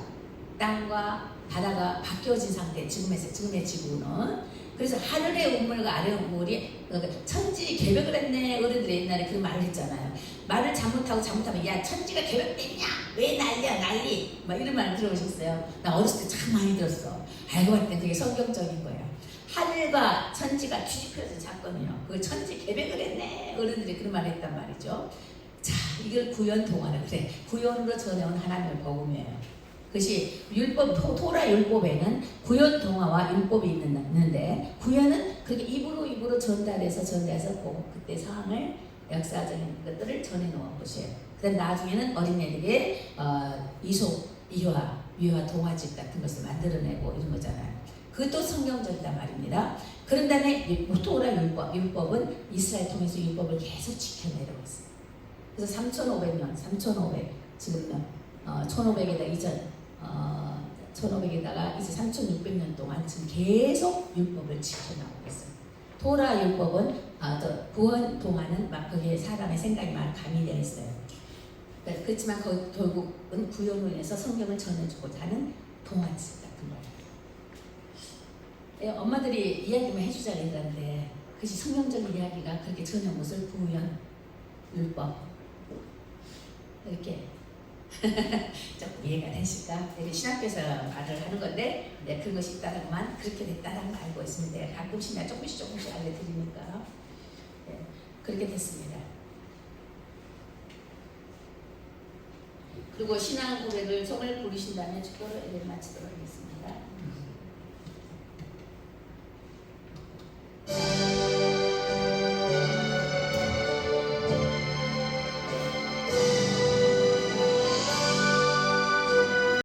땅과 바다가 바뀌어진 상태, 지금의 지구는. 그래서 하늘의 우물과 아래의 우물이 천지 개벽을 했네. 어른들이 옛날에 그런 말을 했잖아요. 말을 잘못하면 야 천지가 개벽됐냐? 왜 난리야 난리? 막 이런 말 들어보셨어요? 나 어렸을 때 참 많이 들었어. 알고 봤더니 그게 성경적인 거예요. 하늘과 천지가 뒤집혀진 사건이요. 그 천지 개벽을 했네. 어른들이 그런 말을 했단 말이죠. 자, 이걸 구현동화라 그래. 구현으로 전해온 하나님의 복음이에요. 그것이 토라 율법에는 구현 동화와 율법이 있는데, 구현은 그렇게 입으로 전달해서 그때 상황을 역사적인 것들을 전해놓은 것이에요. 그다음 나중에는 어린애들에게 유아 동화집 같은 것을 만들어내고 이런 거잖아요. 그것도 성경적이다 말입니다. 그런 다음에 토라 율법은 이스라엘 통해서 율법을 계속 지켜내려고 했어요. 그래서 3,500 지금 1,500에다 이전 1,500에다가 이제 3,600년 동안 지금 계속 율법을 지켜나가고 있어요. 토라 율법은 구원 동화는 막 거기에 사람의 생각이 막 가미되어 있어요. 그렇지만 결국은 구원으로 인해서 성경을 전해주고자 하는 동화집 같은 거예요. 엄마들이 이야기만 해주자 그랬는데 그것이 성경적인 이야기가 그렇게 전해온 것을 구원, 율법 이렇게 조금 이해가 되실까? 되게 신학교에서 말을 하는 건데 그것이 있다라고만 그렇게 됐다라는 걸 알고 있습니다. 가끔씩 내가 조금씩 알려드리니까 그렇게 됐습니다. 그리고 신앙 고백을 정말 부르신다면 축도를 마치도록 하겠습니다.